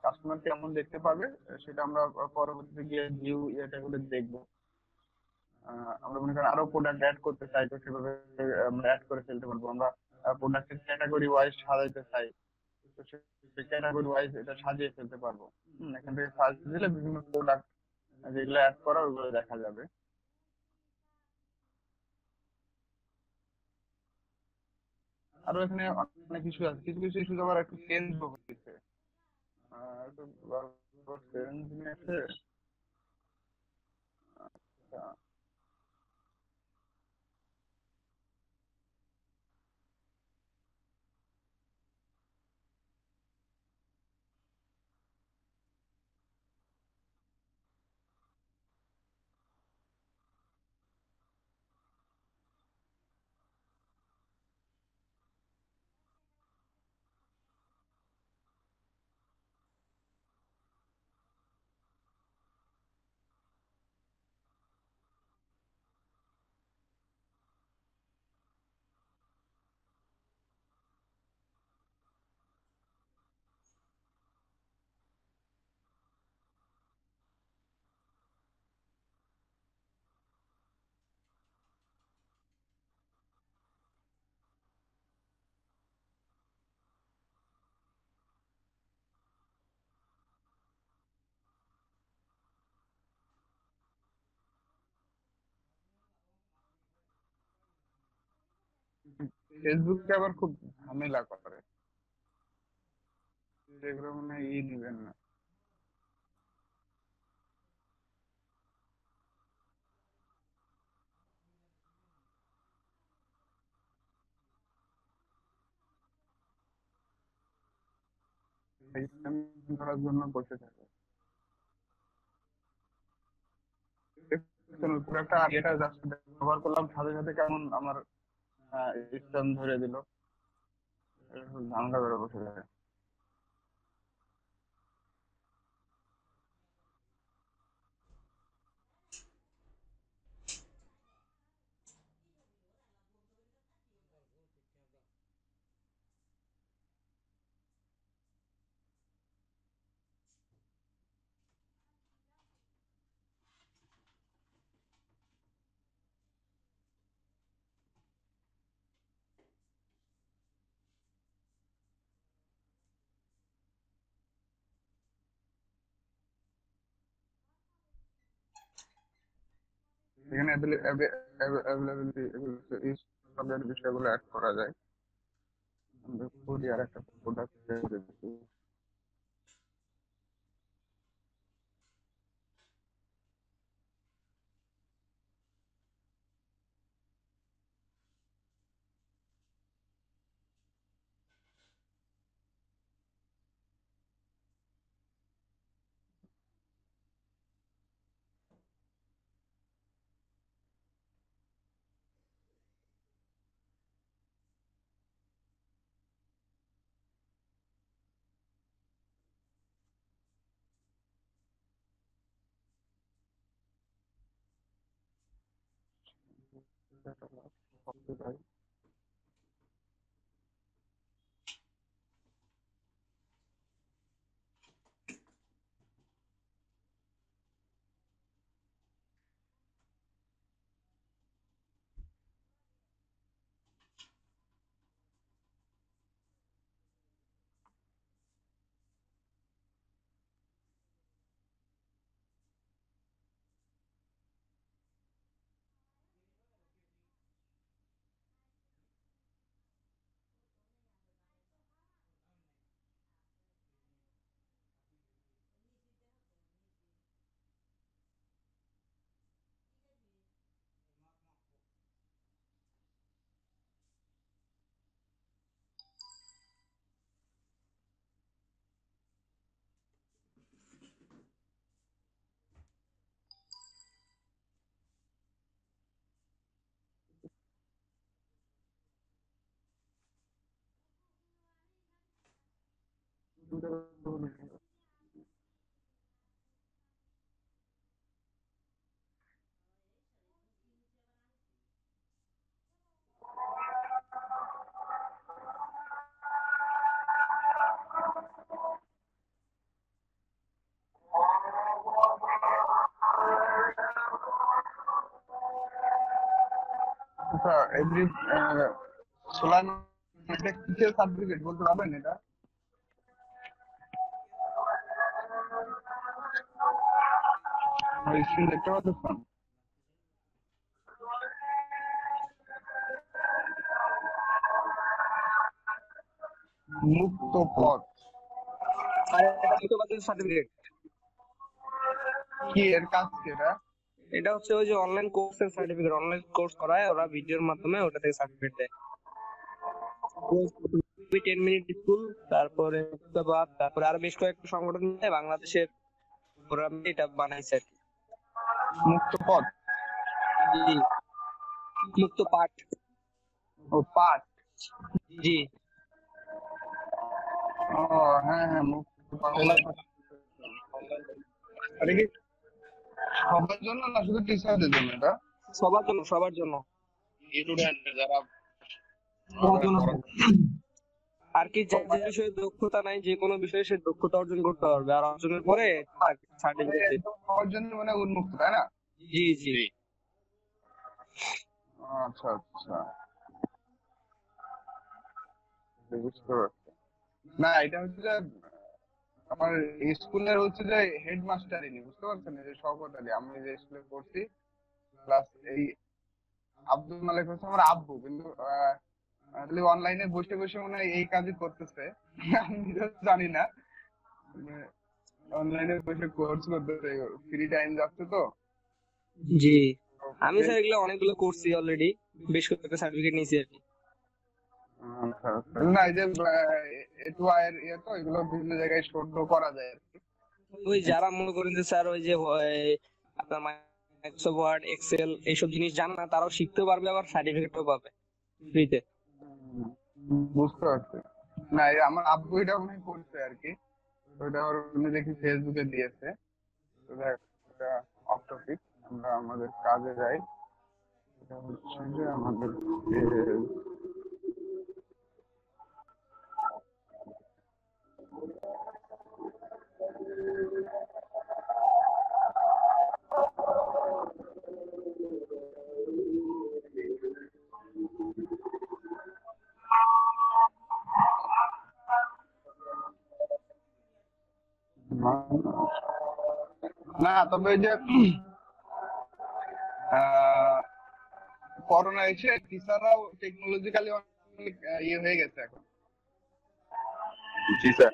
কাস্টমার কেমন দেখতে পাবে সেটা আমরা পরবর্তীতে গিয়ে ভিউ এটা করে দেখবো। আমরা মনে করেন আরো প্রোডাক্ট অ্যাড করতে চাই, তো সেভাবে আমরা অ্যাড করে ফেলতে পারবো। আমরা প্রোডাক্টের ক্যাটাগরি ওয়াইজ সাজাইতে চাই, তো সেই ক্যাটাগরি ওয়াইজ এটা সাজিয়ে ফেলতে পারবো। এখান থেকে সার্চ দিলে বিভিন্ন প্রোডাক্ট যেগুলো অ্যাড করা ওগুলো দেখা যাবে। আরো এখানে অনেক কিছু আছে, কিছু কিছু ইস্যু আবার একটু চেঞ্জ হচ্ছে। একটু চেঞ্জ নিয়ে আছে। আচ্ছা, ফেসবুকে আবার খুব ঝামেলা করে, সেগুলো মানে নিবেন না। স্ক্যাম করার জন্য বসে থাকে। দেখুন, পুরো একটা এটা জাস্ট ব্যবহার করলাম, সাথে সাথে কেমন আমার স্ক্যাম ধরে দিল, ঝামেলা করে বসে থাকে। এখানে অ্যাভেলেবিলিটি বিষয়গুলো অ্যাড করা যায়। আমরা খুবই আর একটা প্রোডাক্ট সেটাই। আচ্ছা, এভরি সোলার এটা কিসের সার্টিফিকেট বলতে পারবেন এটা? স্ক্রিন দেখতে পাচ্ছেন? মুক্ত পথ আর এটা মুক্তবাজার সার্টিফিকেট। কি এর কাজ কি এটা? এটা হচ্ছে ওই যে অনলাইন কোর্সের সার্টিফিকেট, অনলাইন কোর্স করায় ওরা ভিডিওর মাধ্যমে ওটা থেকে সার্টিফিকেট দেয়। 10 মিনিট স্কুল, তারপরে মুক্তবাদ, তারপরে আরো বেশ কয়েকটা সংগঠন নিয়ে বাংলাদেশের ওরা এটা বানাইছে আর কি। মুক্ত পথ, জি, মুক্ত পাঠ। ও পাঠ, জি। ও হ্যাঁ হ্যাঁ, মুক্ত পাঠ। এটা কি সবার জন্য না শুধু টিচারদের জন্য এটা? সবার জন্য, সবার জন্য। স্টুডেন্ট যারা আর কি যে বিষয়ে দক্ষতা নাই, যে কোনো বিষয়ে সে দক্ষতা অর্জন করতে পারবে, আর অর্জনের পরে সার্টিফিকেট সবার জন্য মানে উন্মুক্ত, তাই না? জি জি। আচ্ছা আচ্ছা, বুঝতে পারছি। না এটা হচ্ছে যে আমার স্কুলের হচ্ছে যে হেডমাস্টার ইনি, বুঝতে পারছেন? এই যে শওকত আলী, আমি যে স্কুলে পড়ছি, প্লাস এই আব্দুল মালিক হচ্ছে আমার আব্বু, কিন্তু অনলাইনে বসে বসে মনে হয় এই কাজই করতেছে, আমি নিজেও জানি না। অনলাইনে বসে কোর্স করতেছে, ফ্রি টাইম যাচ্ছে তো। জি, আমি স্যার এগুলো অনেকগুলো করছি অলরেডি, বেশ কয়েকটা সার্টিফিকেট নিয়েছি আর কি। না এই যে এটু আয়ের ইয়ে তো, এগুলো বিভিন্ন জায়গায় শোধ করা যায় আর কি। ওই যারা মনে করেন যে স্যার ওই যে আপনার মাইক্রোসফট ওয়ার্ড, এক্সেল এইসব জিনিস জানে না, তারাও শিখতে পারবে, আবার সার্টিফিকেটও পাবে ফ্রিতে। বুঝতে পারছি। না এই আমার আব্বু এটা মনে করছে আর কি, ওইটা ওর উনি দেখি ফেসবুকে দিয়েছে। অফ টপিক, আমরা আমাদের কাজে যাই। এটা হচ্ছে যে আমাদের না, তবে ওই যে করোনা এসে টিচাররাও টেকনোলজিক্যালি অনেক ইয়ে হয়ে গেছে এখন। জি স্যার।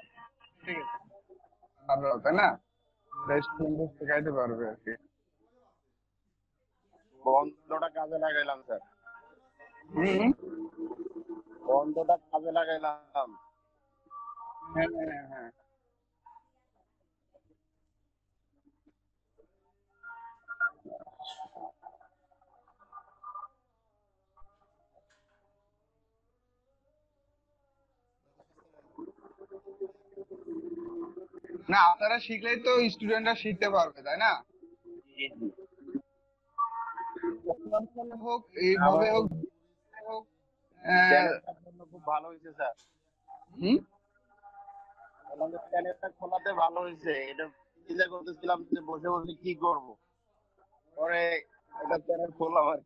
ঠিক আছে, আমরাও তাই না, স্টুডেন্টদের শেখাইতে পারবে আর কি। বন্ধটা কাজে লাগাইলাম স্যার, বন্ধটা কাজে লাগাইলাম। হ্যাঁ হ্যাঁ হ্যাঁ, না আপনারা শিখলেই তো স্টুডেন্টরা শিখতে পারবে, তাই না? হোক এইভাবে হোক আহ, খুব ভালো হয়েছে স্যার, হুম আমাদের চ্যানেলটা খোলাতে ভালো হয়েছে। এটা চিন্তা করতেছিলাম যে বসে বসে কি করব, পরে এটা চ্যানেল খোলা হয়।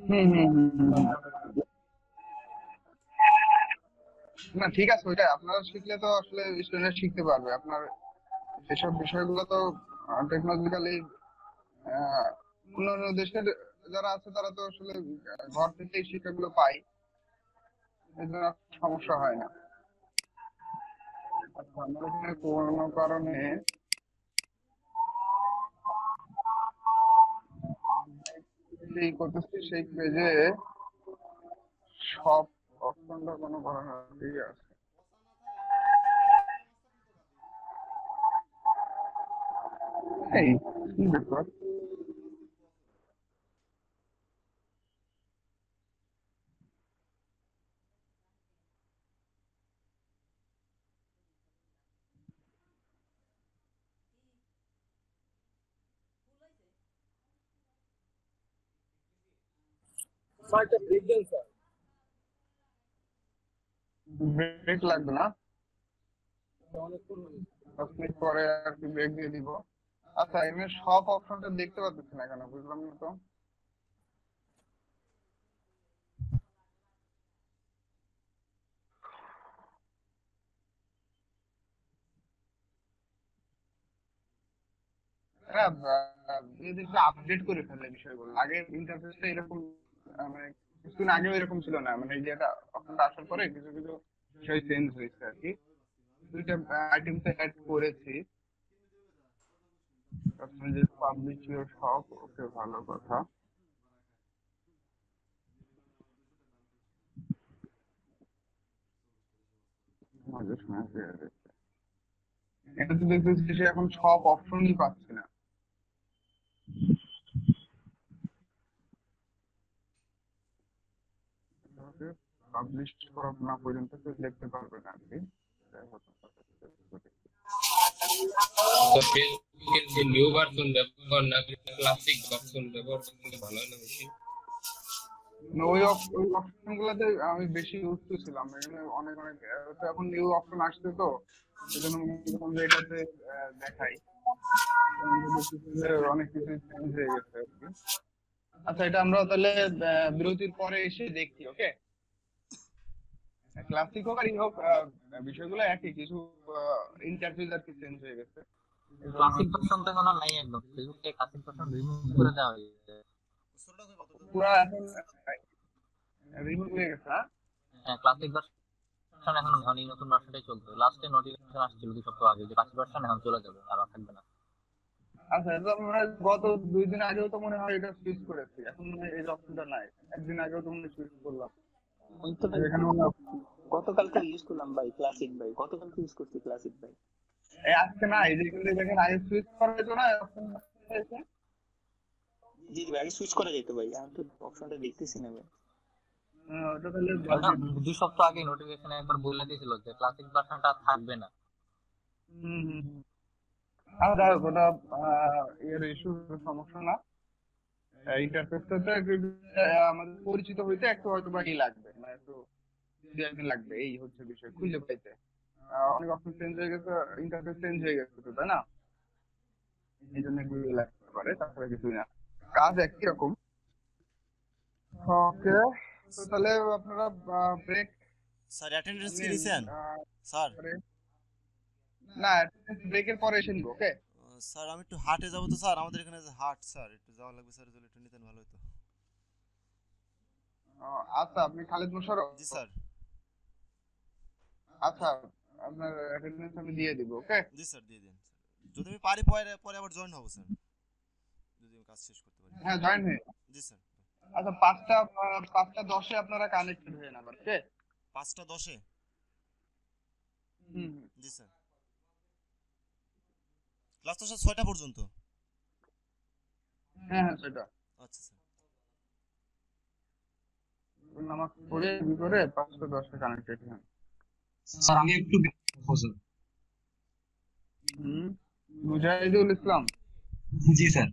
হুম হুম হুম হুম হুম। না ঠিক আছে, ওইটা আপনারা শিখলে তো আসলে স্টুডেন্ট শিখতে পারবে। আপনার এসব বিষয়গুলো তো টেকনোলজিক্যালি অন্যান্য দেশের যারা আছে তারা তো আসলে ঘর থেকে এই শিক্ষাগুলো পায়, এই জন্য সমস্যা হয় না। আচ্ছা, আমার এখানে কোনো কারণে সেই করতেছি, সেই পেজে সব অপশনটা কোনো কারণে ঠিক আছে। এই কি ব্যাপার? ব্রেক লাগবে না, 10 মিনিট পরে আর কি ব্রেক দিয়ে দিব। আচ্ছা, এমনি সব অপশনটা দেখতে পাচ্ছি না কেন, বুঝলাম না তো। এরা আপডেট করে ফেলে বিষয়গুলো। আগে ইন্টারফেসটা এরকম মানে কিছুদিন আগেও এরকম ছিল না, মানে এই যে এটা অপশনটা আসার পরে কিছু কিছু বিষয় চেঞ্জ হয়েছে আর কি। দুইটা আইটেমস অ্যাড করেছি। আপনি যে পাবলিশ ইউর শপ, ওকে, ভালো কথা। মজা শোনা যায়। এটা তো দেখতেছি যে এখন সব অপশনই পাচ্ছি না। পাবলিশ করা না পর্যন্ত কেউ দেখতে পারবে না আর কি। যাই হোক, তো ফেসবুকের যে নিউ ভার্সন ব্যবহার না করে ক্লাসিক ভার্সন ব্যবহার করলে ভালো হয় না বেশি? না, ওই ওই অপশন গুলাতে আমি বেশি ইউজ টু ছিলাম। এখানে অনেক অনেক তো এখন নিউ অপশন আসছে, তো এই জন্য মনে করলাম যে এটাতে দেখাই। অনেক কিছু চেঞ্জ হয়ে গেছে আর কি। আচ্ছা, এটা আমরা তাহলে বিরতির পরে এসে দেখি, ওকে? ক্লাসিক হোক আর ই হোক, বিষয়গুলো একই, কিছু ইন্টারফেস আর কি চেঞ্জ হয়ে গেছে। ক্লাসিক ভার্সন তো এখন আর নাই, একদম ফেসবুকে ক্লাসিক ভার্সন রিমুভ করে দেওয়া হয়েছে। পুরা এখন রিমুভ হয়ে গেছে, হ্যাঁ? হ্যাঁ, ক্লাসিক ভার্সন এখন এই নতুন ভার্সনটাই চলবে। লাস্টে নোটিফিকেশন আসছিল 2 সপ্তাহ আগে যে ক্লাসিক ভার্সন এখন চলে যাবে, আর থাকবে না। আচ্ছা, এটা আমরা গত 2 দিন আগেও তো মনে হয় এটা সুইচ করেছি, এখন মনে হয় এই অপশনটা নাই। একদিন আগেও তো মনে হয় সুইচ করলাম। আমি তো ভাই এখানে মনে হয় গতকালকে ইউজ করলাম ভাই, ক্লাসিক ভাই, গতকালকে ইউজ করছি ক্লাসিক ভাই। আজকে নাই, যে কিন্তু দেখেন আগে সুইচ করা যেত না অপশন এসে। জি ভাই, আগে সুইচ করা যেত ভাই, আমি তো অপশনটা দেখতেছি না ভাই। ওটা তাহলে ওটা 2 সপ্তাহ আগে নোটিফিকেশনে একবার বলে দিয়েছিল যে ক্লাসিক ভার্সনটা থাকবে না। হুম হুম হুম। আর যাই হোক, ওটা এর ইস্যু, সমস্যা না। ইন্টারফেসটাতে একটু আমাদের পরিচিত হইতে একটু হয়তো বা ই লাগবে, মানে একটু 2 একদিন লাগবে, এই হচ্ছে বিষয় খুঁজে পাইতে। অনেক অপশন চেঞ্জ হয়ে গেছে, ইন্টারফেস চেঞ্জ হয়ে গেছে তো, তাই না? এই জন্য একটু ই লাগতে পারে, তাছাড়া কিছুই না, কাজ একই রকম। ওকে, তো তাহলে আপনারা ব্রেক স্যার অ্যাটেন্ডেন্স কি নিছেন স্যার? না, ব্রেকের পরে এসে নিব, ওকে? স্যার আমি একটু হাটে যাব তো স্যার, আমাদের এখানে যে হাট স্যার, একটু যাওয়া লাগবে স্যার, যদি একটু নিতেন ভালো হতো। আচ্ছা, আপনি খালিদ মোশাররফ? জি স্যার। আচ্ছা, আপনার অ্যাটেন্ডেন্স আমি দিয়ে দিব, ওকে? জি স্যার, দিয়ে দিন স্যার, যদি আমি পারি পরে পরে আবার জয়েন হব স্যার, যদি আমি কাজ শেষ করতে পারি। হ্যাঁ, জয়েন হয়ে। জি স্যার। আচ্ছা, 5টা 10-এ আপনারা কানেক্টেড হয়ে যাবেন, ওকে? 5টা 10-এ? হুম। জি স্যার। ক্লাস তো স্যার 6টা পর্যন্ত? হ্যাঁ হ্যাঁ, সেটা। আচ্ছা স্যার। নামাজ পড়ে ভিতরে 5টা 10-এ কানেক্টেড হন। স্যার আমি একটু মুজাহিদুল ইসলাম? জি স্যার।